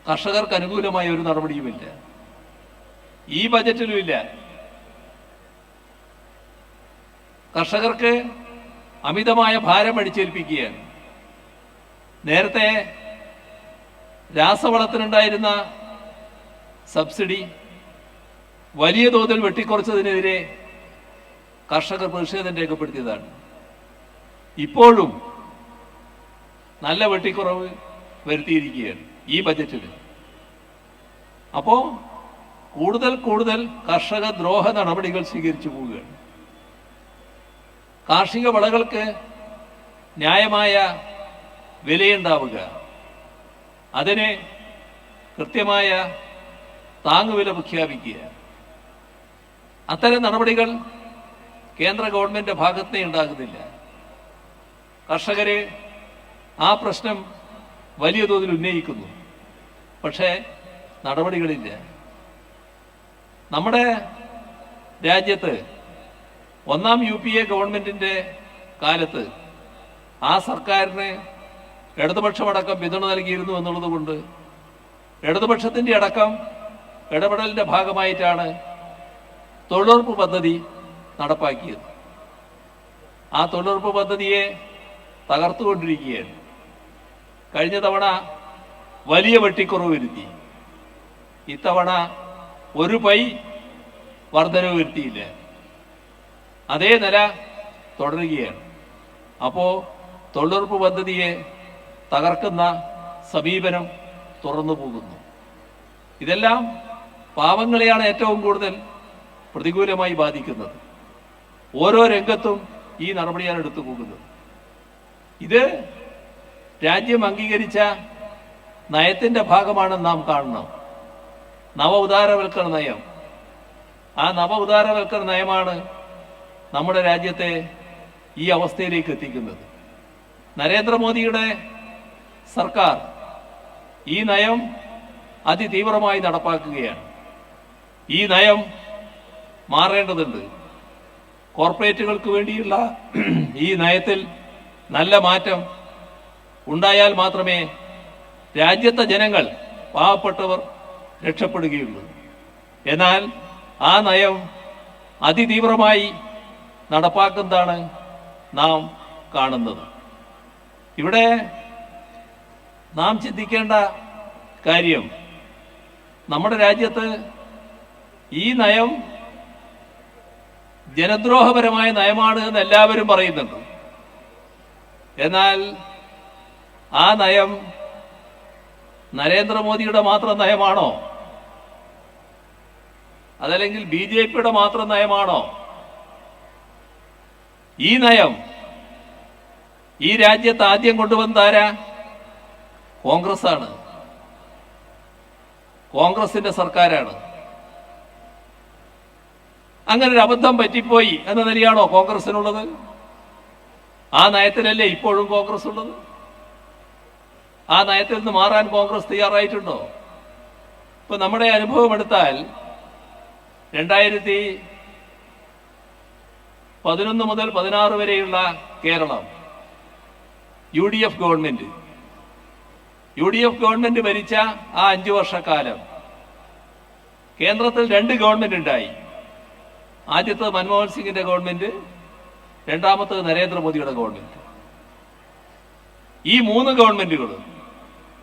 Speaker 1: കർഷകർക്ക് അനുകൂലമായ ഒരു നടപടിയുമില്ല, ഈ ബജറ്റിലും ഇല്ല. കർഷകർക്ക് അമിതമായ ഭാരം അടിച്ചേൽപ്പിക്കുകയാണ്. നേരത്തെ രാസവളത്തിനുണ്ടായിരുന്ന സബ്സിഡി വലിയ തോതിൽ വെട്ടിക്കുറച്ചതിനെതിരെ കർഷകർ പ്രതിഷേധം രേഖപ്പെടുത്തിയതാണ്. ഇപ്പോഴും നല്ല വെട്ടിക്കുറവ് വരുത്തിയിരിക്കുകയാണ് ഈ ബജറ്റിൽ. അപ്പോ കൂടുതൽ കൂടുതൽ കർഷക ദ്രോഹ നടപടികൾ സ്വീകരിച്ചു പോവുകയാണ്. കാർഷിക വിളകൾക്ക് ന്യായമായ വിലയുണ്ടാവുക, അതിന് കൃത്യമായ താങ്ങുവില പ്രഖ്യാപിക്കുക, അത്തരം നടപടികൾ കേന്ദ്ര ഗവൺമെന്റ് ഭാഗത്തേ ഉണ്ടാകുന്നില്ല. കർഷകര് ആ പ്രശ്നം വലിയ തോതിൽ ഉന്നയിക്കുന്നു, പക്ഷേ നടപടികളില്ല. നമ്മുടെ രാജ്യത്ത് ഒന്നാം UPA ഗവൺമെന്റിന്റെ കാലത്ത് ആ സർക്കാരിന് ഇടതുപക്ഷമടക്കം പിന്തുണ നൽകിയിരുന്നു എന്നുള്ളത് കൊണ്ട് ഇടതുപക്ഷത്തിന്റെ അടക്കം ഇടപെടലിന്റെ ഭാഗമായിട്ടാണ് തൊഴിലുറപ്പ് പദ്ധതി നടപ്പാക്കിയത്. ആ തൊഴിലുറപ്പ് പദ്ധതിയെ തകർത്തുകൊണ്ടിരിക്കുകയാണ്. കഴിഞ്ഞ തവണ വലിയ വെട്ടിക്കുറവ് വരുത്തി, ഇത്തവണ ഒരു പൈ വർധനവ് വരുത്തിയില്ല. അതേ നില തുടരുകയാണ്. അപ്പോ തൊഴിലുറപ്പ് പദ്ധതിയെ തകർക്കുന്ന സമീപനം തുറന്നു പോകുന്നു. ഇതെല്ലാം പാവങ്ങളെയാണ് ഏറ്റവും കൂടുതൽ പ്രതികൂലമായി ബാധിക്കുന്നത്. ഓരോ രംഗത്തും ഈ നടപടിയാണ് എടുത്തു പോകുന്നത്. ഇത് രാജ്യം അംഗീകരിച്ച നയത്തിന്റെ ഭാഗമാണെന്ന് നാം കാണണം. നവ ഉദാരവൽക്കരണ നയം. ആ നവ ഉദാരവൽക്കരണ നയമാണ് നമ്മുടെ രാജ്യത്തെ ഈ അവസ്ഥയിലേക്ക് എത്തിക്കുന്നത്. നരേന്ദ്രമോദിയുടെ സർക്കാർ ഈ നയം അതിതീവ്രമായി നടപ്പാക്കുകയാണ്. ഈ നയം മാറേണ്ടതുണ്ട്. കോർപ്പറേറ്റുകൾക്ക് വേണ്ടിയുള്ള ഈ നയത്തിൽ നല്ല മാറ്റം ഉണ്ടായാൽ മാത്രമേ രാജ്യത്തെ ജനങ്ങൾ, പാവപ്പെട്ടവർ രക്ഷപ്പെടുകയുള്ളൂ. എന്നാൽ ആ നയം അതിതീവ്രമായി നടപ്പാക്കുന്നതാണ് നാം കാണുന്നത്. ഇവിടെ നാം ചിന്തിക്കേണ്ട കാര്യം, നമ്മുടെ രാജ്യത്ത് ഈ നയം ജനദ്രോഹപരമായ നയമാണ് എന്ന് എല്ലാവരും പറയുന്നുണ്ട്. എന്നാൽ ആ നയം നരേന്ദ്രമോദിയുടെ മാത്രം നയമാണോ? അതല്ലെങ്കിൽ BJPയുടെ മാത്രം നയമാണോ? ഈ നയം ഈ രാജ്യത്ത് ആദ്യം കൊണ്ടുവന്നതാരാ? കോൺഗ്രസ്സാണ്. കോൺഗ്രസിന്റെ സർക്കാരാണ്. അങ്ങനെ ഒരു അബദ്ധം പറ്റിപ്പോയി എന്ന നിലയാണോ കോൺഗ്രസിനുള്ളത്? ആ നയത്തിലല്ലേ ഇപ്പോഴും കോൺഗ്രസ് ഉള്ളത്? ആ നയത്തിൽ നിന്ന് മാറാൻ കോൺഗ്രസ് തയ്യാറായിട്ടുണ്ടോ? ഇപ്പൊ നമ്മുടെ അനുഭവം എടുത്താൽ 2011 മുതൽ 16 വരെയുള്ള കേരളം UDF ഗവൺമെന്റ് ഭരിച്ച ആ 5 വർഷക്കാലം കേന്ദ്രത്തിൽ 2 ഗവൺമെന്റ് ഉണ്ടായി. ആദ്യത്തെ മൻമോഹൻ സിംഗിന്റെ ഗവൺമെന്റ്, രണ്ടാമത്തെ നരേന്ദ്രമോദിയുടെ ഗവൺമെന്റ്. ഈ 3 ഗവൺമെന്റുകളും,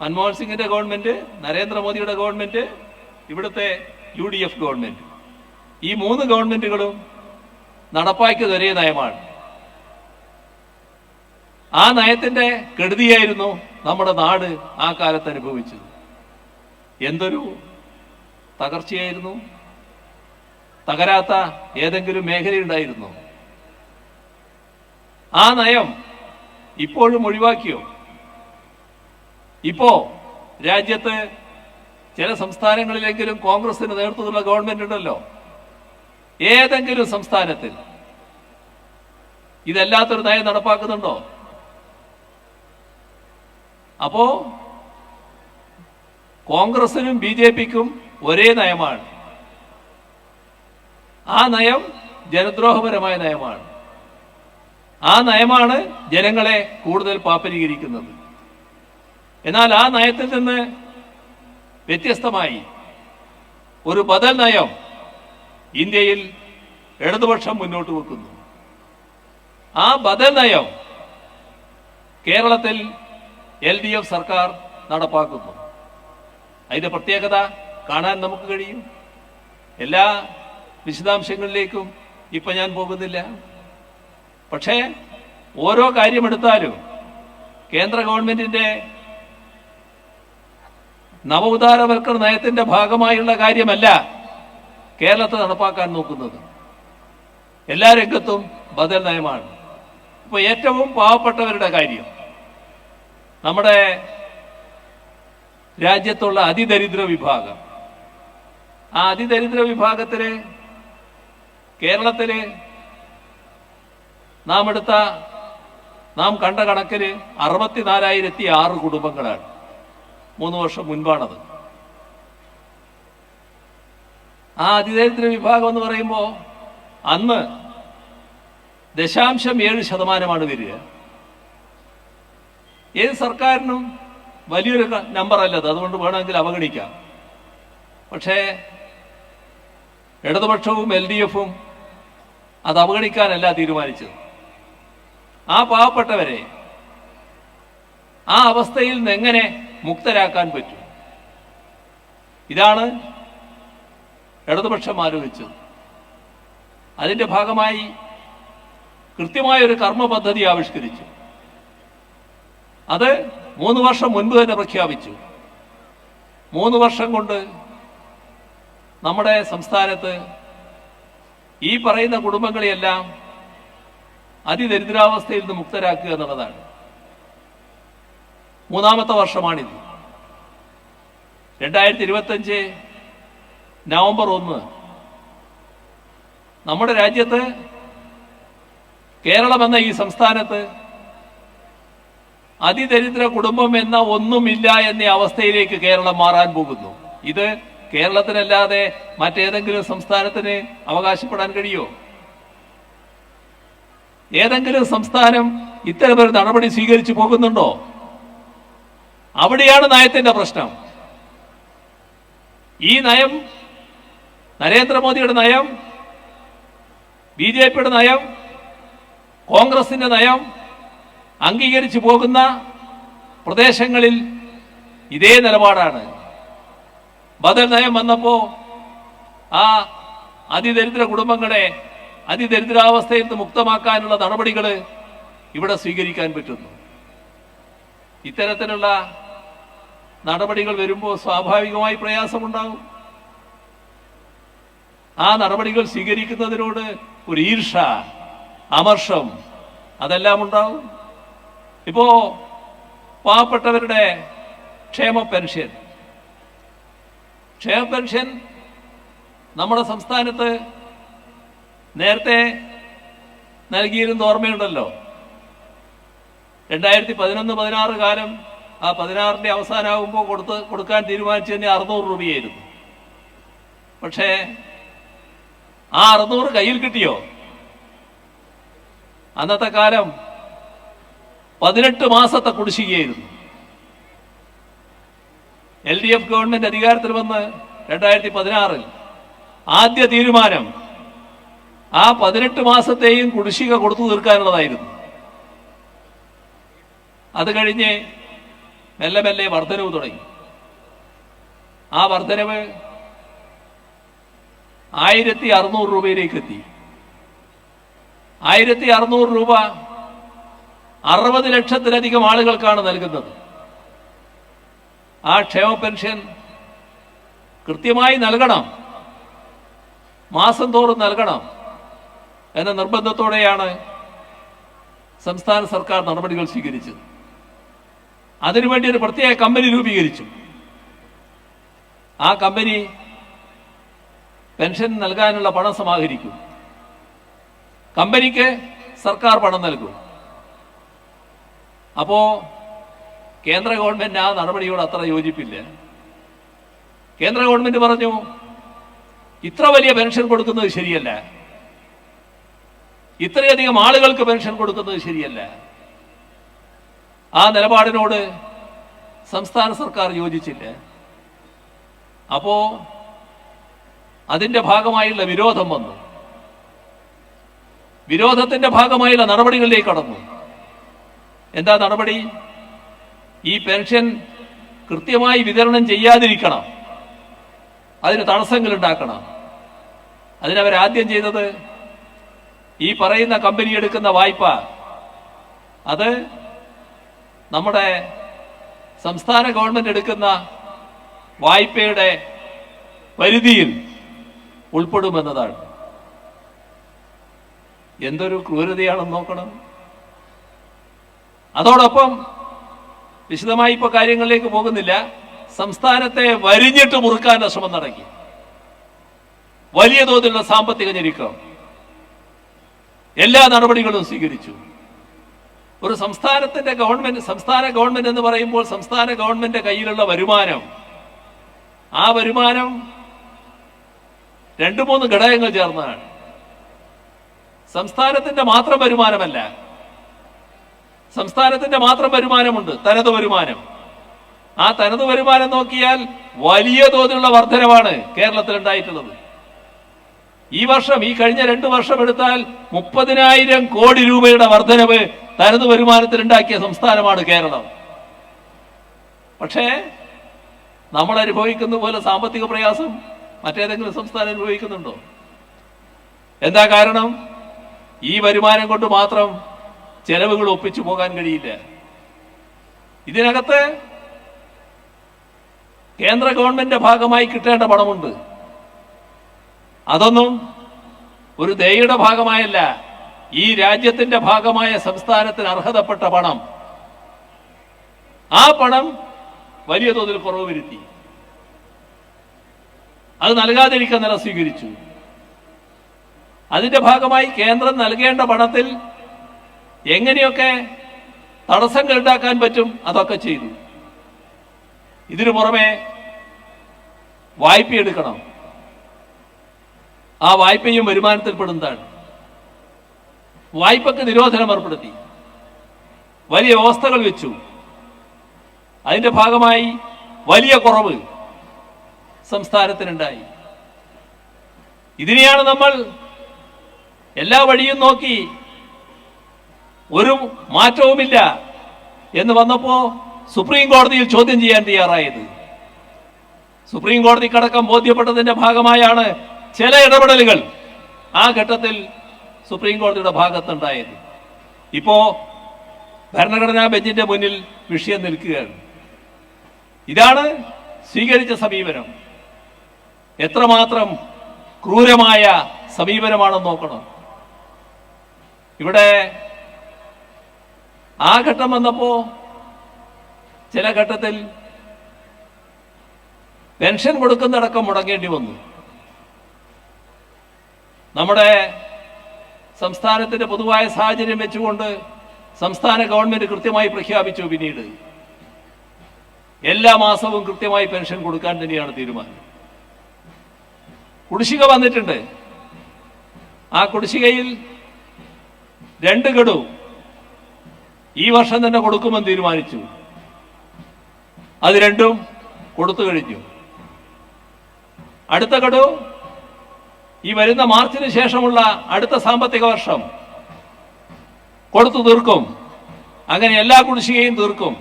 Speaker 1: മൻമോഹൻ സിംഗിന്റെ ഗവൺമെന്റ്, നരേന്ദ്രമോദിയുടെ ഗവൺമെന്റ്, ഇവിടുത്തെ UDF ഗവൺമെന്റ്, ഈ 3 ഗവൺമെന്റുകളും നടപ്പാക്കിയത് ഒരേ നയമാണ്. ആ നയത്തിന്റെ കെടുതിയായിരുന്നു നമ്മുടെ നാട് ആ കാലത്ത് അനുഭവിച്ചത്. എന്തൊരു തകർച്ചയായിരുന്നു! തകരാത്ത ഏതെങ്കിലും മേഖലയുണ്ടായിരുന്നു? ആ നയം ഇപ്പോഴും ഒഴിവാക്കിയോ? ഇപ്പോ രാജ്യത്ത് ചില സംസ്ഥാനങ്ങളിലെങ്കിലും കോൺഗ്രസിന് നേതൃത്വത്തിലുള്ള ഗവൺമെന്റ് ഉണ്ടല്ലോ. ഏതെങ്കിലും സംസ്ഥാനത്തിൽ ഇതല്ലാത്തൊരു നയം നടപ്പാക്കുന്നുണ്ടോ? അപ്പോ കോൺഗ്രസിനും BJPക്കും ഒരേ നയമാണ്. ആ നയം ജനദ്രോഹപരമായ നയമാണ്. ആ നയമാണ് ജനങ്ങളെ കൂടുതൽ പാപ്പരീകരിക്കുന്നത്. എന്നാൽ ആ നയത്തിൽ നിന്ന് വ്യത്യസ്തമായി ഒരു ബദൽ നയം ഇന്ത്യയിൽ ഇടതുപക്ഷം മുന്നോട്ട് വെക്കുന്നു. ആ ബദൽ നയം കേരളത്തിൽ LDF സർക്കാർ നടപ്പാക്കുന്നു. അതിന്റെ പ്രത്യേകത കാണാൻ നമുക്ക് കഴിയും. എല്ലാ വിശദാംശങ്ങളിലേക്കും ഇപ്പൊ ഞാൻ പോകുന്നില്ല. പക്ഷേ ഓരോ കാര്യമെടുത്താലും കേന്ദ്ര ഗവൺമെന്റിന്റെ നവോദാരവൽക്കരണ നയത്തിന്റെ ഭാഗമായുള്ള കാര്യമല്ല കേരളത്തിൽ നടപ്പാക്കാൻ നോക്കുന്നത്. എല്ലാ രംഗത്തും ബദൽ നയമാണ്. ഇപ്പൊ ഏറ്റവും പാവപ്പെട്ടവരുടെ കാര്യം, നമ്മുടെ രാജ്യത്തുള്ള അതിദരിദ്ര വിഭാഗം, ആ അതിദരിദ്ര വിഭാഗത്തില് കേരളത്തില് നാം കണ്ട കണക്കിന് 64,006 കുടുംബങ്ങളാണ്. 3 വർഷം മുൻപാണത്. ആ അതിദരിദ്ര വിഭാഗം എന്ന് പറയുമ്പോൾ അന്ന് 0.7% വരിക. ഏത് സർക്കാരിനും വലിയൊരു നമ്പർ അല്ലത്, അതുകൊണ്ട് വേണമെങ്കിൽ അവഗണിക്കാം. പക്ഷേ ഇടതുപക്ഷവും LDFും അത് അവഗണിക്കാനല്ല തീരുമാനിച്ചത്. ആ പാവപ്പെട്ടവരെ ആ അവസ്ഥയിൽ നിന്ന് എങ്ങനെ മുക്തരാക്കാൻ പറ്റും? ഇതാണ് ഇടതുപക്ഷം ആലോചിച്ചത്. അതിന്റെ ഭാഗമായി കൃത്യമായൊരു കർമ്മ പദ്ധതി ആവിഷ്കരിച്ചു. അത് 3 വർഷം മുൻപ് തന്നെ പ്രഖ്യാപിച്ചു. 3 വർഷം കൊണ്ട് നമ്മുടെ സംസ്ഥാനത്ത് ഈ പറയുന്ന കുടുംബങ്ങളെയെല്ലാം അതിദരിദ്രാവസ്ഥയിൽ നിന്ന് മുക്തരാക്കുക എന്നുള്ളതാണ്. 3ാമത്തെ വർഷമാണിത്. 2025 നവംബർ 1 നമ്മുടെ രാജ്യത്ത്, കേരളം എന്ന ഈ സംസ്ഥാനത്ത് അതിദരിദ്ര കുടുംബം എന്ന ഒന്നുമില്ല എന്ന അവസ്ഥയിലേക്ക് കേരളം മാറാൻ പോകുന്നു. ഇത് കേരളത്തിനല്ലാതെ മറ്റേതെങ്കിലും സംസ്ഥാനത്തിന് അവകാശപ്പെടാൻ കഴിയുമോ? ഏതെങ്കിലും സംസ്ഥാനം ഇത്തരമൊരു നടപടി സ്വീകരിച്ചു പോകുന്നുണ്ടോ? അവിടെയാണ് നയത്തിന്റെ പ്രശ്നം. ഈ നയം, നരേന്ദ്രമോദിയുടെ നയം, BJP-യുടെ നയം, കോൺഗ്രസിന്റെ നയം അംഗീകരിച്ചു പോകുന്ന പ്രദേശങ്ങളിൽ ഇതേ നിലപാടാണ്. ബദൽ നയം വന്നപ്പോ ആ അതിദരിദ്ര കുടുംബങ്ങളെ അതിദരിദ്രാവസ്ഥയിൽ നിന്ന് മുക്തമാക്കാനുള്ള നടപടികൾ ഇവിടെ സ്വീകരിക്കാൻ പറ്റുന്നു. ഇത്തരത്തിലുള്ള നടപടികൾ വരുമ്പോൾ സ്വാഭാവികമായി പ്രയാസമുണ്ടാകും. ആ നടപടികൾ സ്വീകരിക്കുന്നതിനോട് ഒരു ഈർഷ, അമർഷം അതെല്ലാം ഉണ്ടാവും. ഇപ്പോ പാവപ്പെട്ടവരുടെ ക്ഷേമ പെൻഷൻ നമ്മുടെ സംസ്ഥാനത്ത് നേരത്തെ നൽകിയിരുന്ന ഓർമ്മയുണ്ടല്ലോ. 2011-16 കാലം, ആ 16ന്റെ അവസാനമാകുമ്പോൾ കൊടുക്കാൻ തീരുമാനിച്ചു തന്നെ 600 രൂപയായിരുന്നു. പക്ഷേ ആ 600 കയ്യിൽ കിട്ടിയോ? അന്നത്തെ കാലം 18 മാസത്തെ കുടിശ്ശികയായിരുന്നു. LDF ഗവൺമെന്റ് അധികാരത്തിൽ വന്ന് 2016 ആദ്യ തീരുമാനം ആ 18 മാസത്തെയും കുടിശ്ശിക കൊടുത്തു തീർക്കാനുള്ളതായിരുന്നു. അത് കഴിഞ്ഞ് മെല്ലെ മെല്ലെ വർധനവ് തുടങ്ങി. ആ വർധനവ് 1600 രൂപയിലേക്ക് എത്തി. 1600 രൂപ 60 ലക്ഷത്തിലധികം ആളുകൾക്കാണ് നൽകുന്നത്. ആ ക്ഷേമ പെൻഷൻ കൃത്യമായി നൽകണം, മാസം തോറും നൽകണം എന്ന നിർബന്ധത്തോടെയാണ് സംസ്ഥാന സർക്കാർ നടപടികൾ സ്വീകരിച്ചത്. അതിനുവേണ്ടി ഒരു പ്രത്യേക കമ്പനി രൂപീകരിച്ചു. ആ കമ്പനി പെൻഷൻ നൽകാനുള്ള പണം സമാഹരിക്കും. കമ്പനിക്ക് സർക്കാർ പണം നൽകും. അപ്പോ കേന്ദ്ര ഗവൺമെന്റ് ആ നടപടിയോട് അത്ര യോജിപ്പില്ല. കേന്ദ്ര ഗവൺമെന്റ് പറഞ്ഞു, ഇത്ര വലിയ പെൻഷൻ കൊടുക്കുന്നത് ശരിയല്ല, ഇത്രയധികം ആളുകൾക്ക് പെൻഷൻ കൊടുക്കുന്നത് ശരിയല്ല. ആ നിലപാടിനോട് സംസ്ഥാന സർക്കാർ യോജിച്ചില്ല. അപ്പോ അതിന്റെ ഭാഗമായുള്ള വിരോധം വന്നു. വിരോധത്തിന്റെ ഭാഗമായുള്ള നടപടികളിലേക്ക് കടന്നു. എന്താ നടപടി? ഈ പെൻഷൻ കൃത്യമായി വിതരണം ചെയ്യാതിരിക്കണം, അതിന് തടസ്സങ്ങൾ ഉണ്ടാക്കണം. അതിനവരാദ്യം ചെയ്തത് ഈ പറയുന്ന കമ്പനി എടുക്കുന്ന വായ്പ അത് നമ്മുടെ സംസ്ഥാന ഗവൺമെന്റ് എടുക്കുന്ന വായ്പയുടെ പരിധിയിൽ ഉൾപ്പെടുമെന്നതാണ്. എന്തൊരു ക്രൂരതയാണെന്ന് നോക്കണം. അതോടൊപ്പം വിശദമായി ഇപ്പൊ കാര്യങ്ങളിലേക്ക് പോകുന്നില്ല, സംസ്ഥാനത്തെ വരിഞ്ഞിട്ട് മുറുക്കാനുള്ള ശ്രമം നടക്കി. വലിയ തോതിലുള്ള സാമ്പത്തിക ഞെരുക്കം, എല്ലാ നടപടികളും സ്വീകരിച്ചു. ഒരു സംസ്ഥാന ഗവൺമെന്റ് എന്ന് പറയുമ്പോൾ സംസ്ഥാന ഗവൺമെന്റ് കയ്യിലുള്ള വരുമാനം, ആ വരുമാനം 2-3 ഘടകങ്ങൾ ചേർന്നതാണ്. സംസ്ഥാനത്തിന്റെ മാത്രം വരുമാനമല്ല. സംസ്ഥാനത്തിന്റെ മാത്രം വരുമാനമുണ്ട്, തനത് വരുമാനം. ആ തനത് വരുമാനം നോക്കിയാൽ വലിയ തോതിലുള്ള വർധനവാണ് കേരളത്തിൽ ഉണ്ടായിട്ടുള്ളത്. ഈ വർഷം, ഈ കഴിഞ്ഞ 2 വർഷം എടുത്താൽ 30,000 കോടി രൂപയുടെ വർധനവ് തനത് വരുമാനത്തിൽ ഉണ്ടാക്കിയ സംസ്ഥാനമാണ് കേരളം. പക്ഷേ നമ്മൾ അനുഭവിക്കുന്ന പോലെ സാമ്പത്തിക പ്രയാസം മറ്റേതെങ്കിലും സംസ്ഥാനം അനുഭവിക്കുന്നുണ്ടോ? എന്താ കാരണം? ഈ വരുമാനം കൊണ്ട് മാത്രം ചെലവുകൾ ഒപ്പിച്ചു പോകാൻ കഴിയില്ല. ഇതിനകത്ത് കേന്ദ്ര ഗവൺമെന്റിന്റെ ഭാഗമായി കിട്ടേണ്ട പണമുണ്ട്. അതൊന്നും ഒരു ദയയുടെ ഭാഗമായല്ല, ഈ രാജ്യത്തിന്റെ ഭാഗമായ സംസ്ഥാനത്തിന് അർഹതപ്പെട്ട പണം. ആ പണം വലിയ തോതിൽ കുറവ് വരുത്തി. അത് നൽകാതിരിക്കാൻ നില സ്വീകരിച്ചു. അതിന്റെ ഭാഗമായി കേന്ദ്രം നൽകേണ്ട പണത്തിൽ എങ്ങനെയൊക്കെ തടസ്സങ്ങൾ ഉണ്ടാക്കാൻ പറ്റും അതൊക്കെ ചെയ്തു. ഇതിനു പുറമെ വായ്പ എടുക്കണം. ആ വായ്പയും വരുമാനത്തിൽപ്പെടുന്നതാണ്. വായ്പക്ക് നിരോധനം ഏർപ്പെടുത്തി, വലിയ വ്യവസ്ഥകൾ വെച്ചു. അതിന്റെ ഭാഗമായി വലിയ കുറവ് സംസ്ഥാനത്തിനുണ്ടായി. ഇതിനെയാണ് നമ്മൾ എല്ലാ വഴിയും നോക്കി ഒരു മാറ്റവുമില്ല എന്ന് വന്നപ്പോ സുപ്രീം കോടതിയിൽ ചോദ്യം ചെയ്യാൻ തയ്യാറായത്. സുപ്രീം കോടതിക്കടക്കം ബോധ്യപ്പെട്ടതിന്റെ ഭാഗമായാണ് ചില ഇടപെടലുകൾ ആ ഘട്ടത്തിൽ സുപ്രീം കോടതിയുടെ ഭാഗത്തുണ്ടായത്. ഇപ്പോ ഭരണഘടനാ ബെഞ്ചിന്റെ മുന്നിൽ വിഷയം നിൽക്കുകയാണ്. ഇതാണ് സ്വീകരിച്ച സമീപനം. എത്രമാത്രം ക്രൂരമായ സമീപനമാണെന്ന് നോക്കണം. ഇവിടെ ആ ഘട്ടം വന്നപ്പോ ചില ഘട്ടത്തിൽ പെൻഷൻ കൊടുക്കുന്നതടക്കം മുടങ്ങേണ്ടി വന്നു. നമ്മുടെ സംസ്ഥാനത്തിന്റെ പൊതുവായ സാഹചര്യം വെച്ചുകൊണ്ട് സംസ്ഥാന ഗവൺമെന്റ് കൃത്യമായി പ്രഖ്യാപിച്ചു. പിന്നീട് എല്ലാ മാസവും കൃത്യമായി പെൻഷൻ കൊടുക്കാൻ തന്നെയാണ് തീരുമാനം. കുടിശ്ശിക വന്നിട്ടുണ്ട്. ആ കുടിശ്ശികയിൽ 2 ഗഡു ഈ വർഷം തന്നെ കൊടുക്കുമെന്ന് തീരുമാനിച്ചു. അത് രണ്ടും കൊടുത്തു കഴിഞ്ഞു. അടുത്ത ഗഡു ഈ വരുന്ന മാർച്ചിന് ശേഷമുള്ള അടുത്ത സാമ്പത്തിക വർഷം കൊടുത്തു തീർക്കും. അങ്ങനെ എല്ലാ കുടിശ്ശികയും തീർക്കും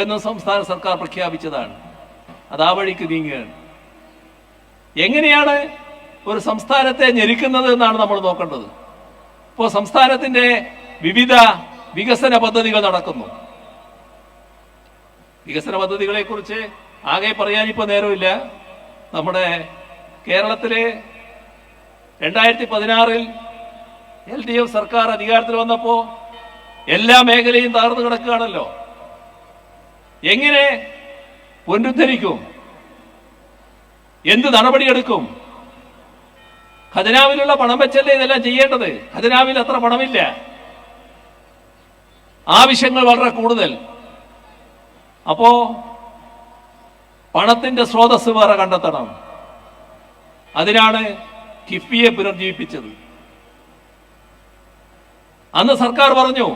Speaker 1: എന്ന് സംസ്ഥാന സർക്കാർ പ്രഖ്യാപിച്ചതാണ്. അത് ആ വഴിക്ക് നീങ്ങുകയാണ്. എങ്ങനെയാണ് ഒരു സംസ്ഥാനത്തെ ഞെരുക്കുന്നത് എന്നാണ് നമ്മൾ നോക്കേണ്ടത്. ഇപ്പോൾ സംസ്ഥാനത്തിന്റെ വിവിധ വികസന പദ്ധതികൾ നടക്കുന്നു. വികസന പദ്ധതികളെ കുറിച്ച് ആകെ പറയാൻ ഇപ്പൊ നേരമില്ല. നമ്മുടെ കേരളത്തിലെ 2016 LDF സർക്കാർ അധികാരത്തിൽ വന്നപ്പോ എല്ലാ മേഖലയും തകർന്നു കിടക്കുകയാണല്ലോ. എങ്ങനെ പുനരുദ്ധരിക്കും? എന്ത് നടപടിയെടുക്കും? ഖജനാവിലുള്ള പണം വെച്ചല്ലേ ഇതെല്ലാം ചെയ്യേണ്ടത്. ഖജനാവിൽ അത്ര പണമില്ല. ആവശ്യങ്ങൾ വളരെ കൂടുതൽ. അപ്പോ പണത്തിന്റെ സ്രോതസ് വേറെ കണ്ടെത്തണം. അതിനാണ് കിഫ്ബിയെ പുനർജീവിപ്പിച്ചത്. അന്ന് സർക്കാർ പറഞ്ഞു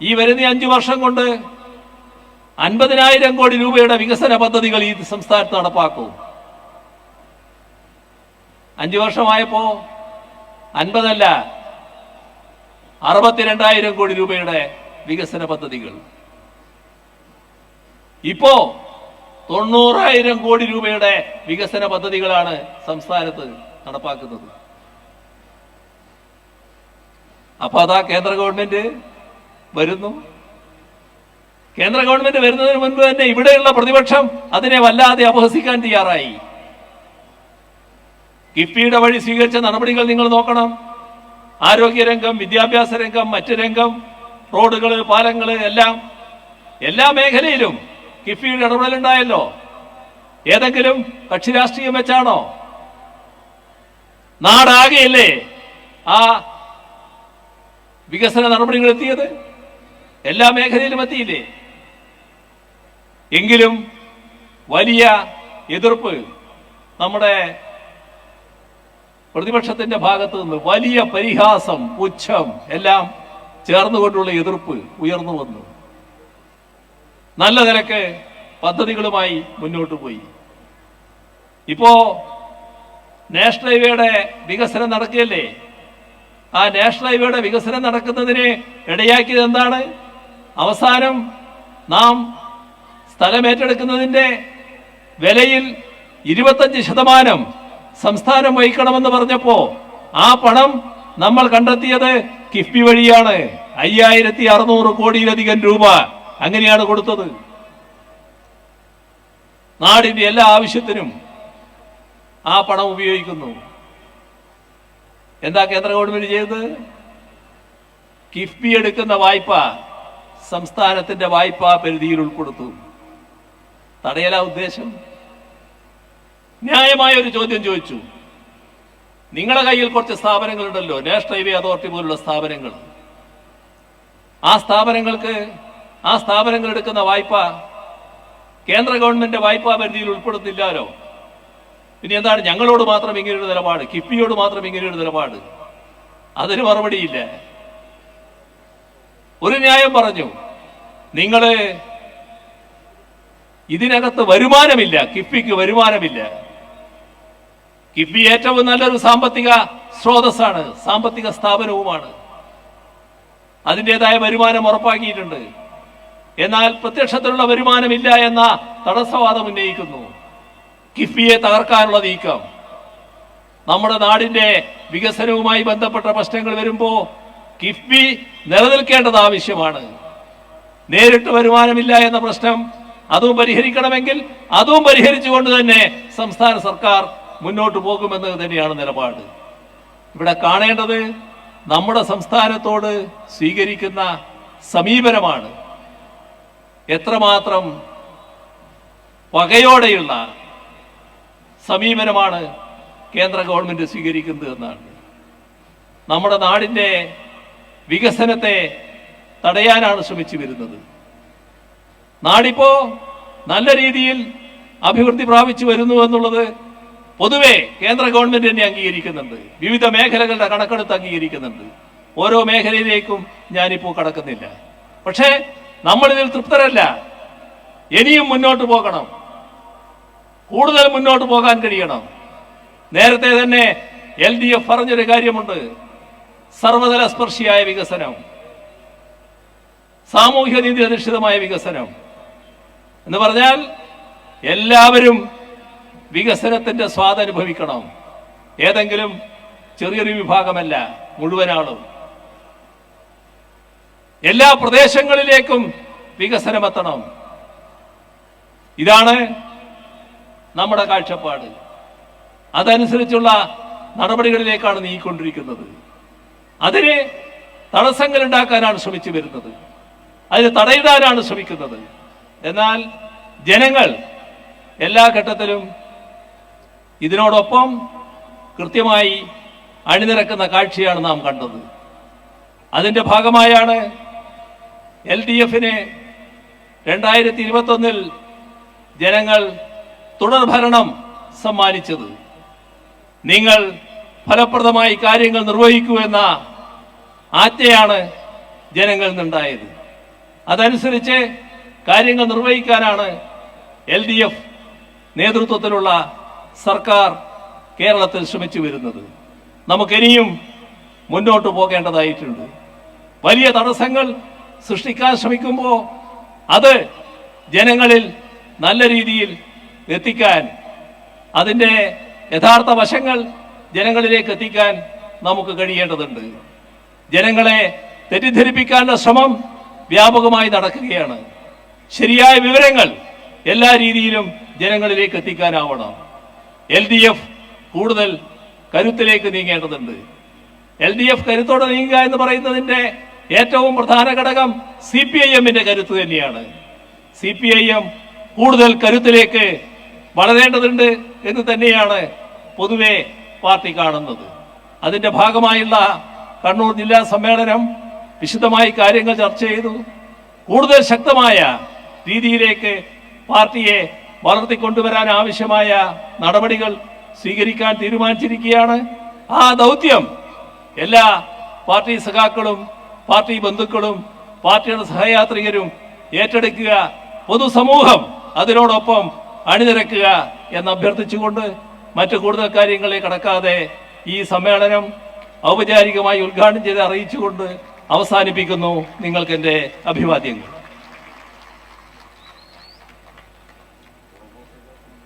Speaker 1: ഈ വരുന്ന 5 വർഷം കൊണ്ട് 50,000 കോടി രൂപയുടെ വികസന പദ്ധതികൾ ഈ സംസ്ഥാനത്ത് നടപ്പാക്കും. 5 വർഷമായപ്പോ 50 അല്ല 62,000 കോടി രൂപയുടെ വികസന പദ്ധതികൾ. ഇപ്പോ 90,000 കോടി രൂപയുടെ വികസന പദ്ധതികളാണ് സംസ്ഥാനത്ത് നടപ്പാക്കുന്നത്. അപ്പൊ അതാ കേന്ദ്ര ഗവൺമെന്റ് വരുന്നു. കേന്ദ്ര ഗവൺമെന്റ് വരുന്നതിന് മുൻപ് തന്നെ ഇവിടെയുള്ള പ്രതിപക്ഷം അതിനെ വല്ലാതെ അപഹസിക്കാൻ തയ്യാറായി. കിഫ്ബിയുടെ വഴി സ്വീകരിച്ച നടപടികൾ നിങ്ങൾ നോക്കണം. ആരോഗ്യരംഗം, വിദ്യാഭ്യാസ രംഗം, മറ്റ് രംഗം, റോഡുകള്, പാലങ്ങള്, എല്ലാ മേഖലയിലും കിഫ്ബിയുടെ ഇടപെടലുണ്ടായല്ലോ. ഏതെങ്കിലും കക്ഷി രാഷ്ട്രീയം വെച്ചാണോ? നാടാകെയല്ലേ ആ വികസന നടപടികൾ എത്തിയത്? എല്ലാ മേഖലയിലും എത്തിയില്ലേ? എങ്കിലും വലിയ എതിർപ്പ് നമ്മുടെ പ്രതിപക്ഷത്തിന്റെ ഭാഗത്ത് നിന്ന്, വലിയ പരിഹാസം, പുച്ഛം എല്ലാം ചേർന്നുകൊണ്ടുള്ള എതിർപ്പ് ഉയർന്നു വന്നു. നല്ല നിലക്ക് പദ്ധതികളുമായി മുന്നോട്ട് പോയി. ഇപ്പോ നാഷണൽ ഹൈവേയുടെ വികസനം നടക്കുകയല്ലേ? ആ നാഷണൽ ഹൈവേയുടെ വികസനം നടക്കുന്നതിന് ഇടയാക്കിയത് എന്താണ്? അവസാനം നാം സ്ഥലമേറ്റെടുക്കുന്നതിന്റെ വിലയിൽ 25% സംസ്ഥാനം വഹിക്കണമെന്ന് പറഞ്ഞപ്പോ ആ പണം നമ്മൾ കണ്ടെത്തിയത് കിഫ്ബി വഴിയാണ്. 5,600 കോടിയിലധികം രൂപ അങ്ങനെയാണ് കൊടുത്തത്. നാടിന്റെ എല്ലാ ആവശ്യത്തിനും ആ പണം ഉപയോഗിക്കുന്നു. എന്താ കേന്ദ്ര ഗവൺമെന്റ് ചെയ്തത്? കിഫ്ബി എടുക്കുന്ന വായ്പ സംസ്ഥാനത്തിന്റെ വായ്പാ പരിധിയിൽ ഉൾപ്പെടുത്തും. തടയലാ ഉദ്ദേശം? ന്യായമായ ഒരു ചോദ്യം ചോദിച്ചു. നിങ്ങളുടെ കയ്യിൽ കുറച്ച് സ്ഥാപനങ്ങളുണ്ടല്ലോ, നാഷണൽ ഹൈവേ അതോറിറ്റി പോലുള്ള സ്ഥാപനങ്ങൾ. ആ സ്ഥാപനങ്ങൾ എടുക്കുന്ന വായ്പ കേന്ദ്ര ഗവൺമെന്റ് വായ്പാ പരിധിയിൽ ഉൾപ്പെടുന്നില്ലല്ലോ. പിന്നെ എന്താണ് ഞങ്ങളോട് മാത്രം ഇങ്ങനെയൊരു നിലപാട്, കിഫ്ബിയോട് മാത്രം ഇങ്ങനെയൊരു നിലപാട്? അതിന് മറുപടിയില്ല. ഒരു ന്യായം പറഞ്ഞു, നിങ്ങള് ഇതിനകത്ത് വരുമാനമില്ല, കിഫ്ബിക്ക് വരുമാനമില്ല. കിഫ്ബി ഏറ്റവും നല്ലൊരു സാമ്പത്തിക സ്രോതസ്സാണ്, സാമ്പത്തിക സ്ഥാപനവുമാണ്. അതിൻ്റെതായ വരുമാനം ഉറപ്പാക്കിയിട്ടുണ്ട്. എന്നാൽ പ്രത്യക്ഷത്തിലുള്ള വരുമാനമില്ല എന്ന തടസ്സവാദം ഉന്നയിക്കുന്നു. കിഫ്ബിയെ തകർക്കാനുള്ള നീക്കം, നമ്മുടെ നാടിന്റെ വികസനവുമായി ബന്ധപ്പെട്ട പ്രശ്നങ്ങൾ വരുമ്പോൾ കിഫ്ബി നിലനിൽക്കേണ്ടത് ആവശ്യമാണ്. നേരിട്ട് വരുമാനമില്ല എന്ന പ്രശ്നം അതും പരിഹരിക്കണമെങ്കിൽ അതും പരിഹരിച്ചുകൊണ്ട് തന്നെ സംസ്ഥാന സർക്കാർ മുന്നോട്ട് പോകുമെന്ന് തന്നെയാണ് നിലപാട്. ഇവിടെ കാണേണ്ടത് നമ്മുടെ സംസ്ഥാനത്തോട് സ്വീകരിക്കുന്ന സമീപനമാണ്. എത്രമാത്രം പകയോടെയുള്ള സമീപനമാണ് കേന്ദ്ര ഗവൺമെന്റ് സ്വീകരിക്കുന്നത് എന്നാണ്. നമ്മുടെ നാടിന്റെ വികസനത്തെ തടയാനാണ് ശ്രമിച്ചു വരുന്നത്. നാടിപ്പോ നല്ല രീതിയിൽ അഭിവൃദ്ധി പ്രാപിച്ചു വരുന്നു എന്നുള്ളത് പൊതുവെ കേന്ദ്ര ഗവൺമെന്റ് തന്നെ അംഗീകരിക്കുന്നുണ്ട്. വിവിധ മേഖലകളുടെ കണക്കെടുത്ത് അംഗീകരിക്കുന്നുണ്ട്. ഓരോ മേഖലയിലേക്കും ഞാനിപ്പോൾ കടക്കുന്നില്ല. പക്ഷേ നമ്മളിതിൽ തൃപ്തരല്ല. ഇനിയും മുന്നോട്ട് പോകണം, കൂടുതൽ മുന്നോട്ട് പോകാൻ കഴിയണം. നേരത്തെ തന്നെ LDF പറഞ്ഞൊരു കാര്യമുണ്ട്, സർവതല സ്പർശിയായ വികസനം, സാമൂഹ്യ നീതി അധിഷ്ഠിതമായ വികസനം എന്ന് പറഞ്ഞാൽ എല്ലാവരും വികസനത്തിന്റെ സ്വാദ് അനുഭവിക്കണം. ഏതെങ്കിലും ചെറിയൊരു വിഭാഗമല്ല, മുഴുവനാളും. എല്ലാ പ്രദേശങ്ങളിലേക്കും വികസനം എത്തണം. ഇതാണ് നമ്മുടെ കാഴ്ചപ്പാട്. അതനുസരിച്ചുള്ള നടപടികളിലേക്കാണ് നീങ്ങിക്കൊണ്ടിരിക്കുന്നത്. അതിന് തടസ്സങ്ങൾ ഉണ്ടാക്കാനാണ് ശ്രമിച്ചു വരുന്നത്, അതിന് തടയിടാനാണ് ശ്രമിക്കുന്നത്. എന്നാൽ ജനങ്ങൾ എല്ലാ ഘട്ടത്തിലും ഇതിനോടൊപ്പം കൃത്യമായി അണിനിരക്കുന്ന കാഴ്ചയാണ് നാം കണ്ടത്. അതിന്റെ ഭാഗമായാണ് LDFന് 2021 ജനങ്ങൾ തുടർഭരണം സമ്മാനിച്ചത്. നിങ്ങൾ ഫലപ്രദമായി കാര്യങ്ങൾ നിർവഹിക്കൂ എന്ന ആജ്ഞയാണ് ജനങ്ങളിൽ നിന്നുണ്ടായത്. അതനുസരിച്ച് കാര്യങ്ങൾ നിർവഹിക്കാനാണ് LDF നേതൃത്വത്തിലുള്ള സർക്കാർ കേരളത്തിൽ ശ്രമിച്ചു വരുന്നത്. നമുക്കിനിയും മുന്നോട്ട് പോകേണ്ടതായിട്ടുണ്ട്. വലിയ തടസ്സങ്ങൾ സൃഷ്ടിക്കാൻ ശ്രമിക്കുമ്പോൾ അത് ജനങ്ങളിൽ നല്ല രീതിയിൽ എത്തിക്കാൻ, അതിൻ്റെ യഥാർത്ഥ വശങ്ങൾ ജനങ്ങളിലേക്ക് എത്തിക്കാൻ നമുക്ക് കഴിയേണ്ടതുണ്ട്. ജനങ്ങളെ തെറ്റിദ്ധരിപ്പിക്കാനുള്ള ശ്രമം വ്യാപകമായി നടക്കുകയാണ്. ശരിയായ വിവരങ്ങൾ എല്ലാ രീതിയിലും ജനങ്ങളിലേക്ക് എത്തിക്കാനാവണം. LDF കൂടുതൽ കരുത്തിലേക്ക് നീങ്ങേണ്ടതുണ്ട്. LDF കരുത്തോടെ നീങ്ങുക എന്ന് പറയുന്നതിന്റെ ഏറ്റവും പ്രധാന ഘടകം CPIMന്റെ കരുത്ത് തന്നെയാണ്. CPIM കൂടുതൽ കരുത്തിലേക്ക് വളരേണ്ടതുണ്ട് എന്ന് തന്നെയാണ് പൊതുവെ പാർട്ടി കാണുന്നത്. അതിന്റെ ഭാഗമായുള്ള കണ്ണൂർ ജില്ലാ സമ്മേളനം വിശദമായി കാര്യങ്ങൾ ചർച്ച ചെയ്തു. കൂടുതൽ ശക്തമായ രീതിയിലേക്ക് പാർട്ടിയെ വളർത്തിക്കൊണ്ടുവരാൻ ആവശ്യമായ നടപടികൾ സ്വീകരിക്കാൻ തീരുമാനിച്ചിരിക്കുകയാണ്. ആ ദൗത്യം എല്ലാ പാർട്ടി സഖാക്കളും പാർട്ടി ബന്ധുക്കളും പാർട്ടിയുടെ സഹയാത്രികരും ഏറ്റെടുക്കുക, പൊതുസമൂഹം അതിനോടൊപ്പം അണിനിരക്കുക എന്ന് അഭ്യർത്ഥിച്ചുകൊണ്ട് മറ്റു കൂടുതൽ കാര്യങ്ങളെ കടക്കാതെ ഈ സമ്മേളനം ഔപചാരികമായി ഉദ്ഘാടനം ചെയ്ത് അറിയിച്ചുകൊണ്ട് അവസാനിപ്പിക്കുന്നു. നിങ്ങൾക്ക് എൻ്റെ അഭിവാദ്യങ്ങൾ.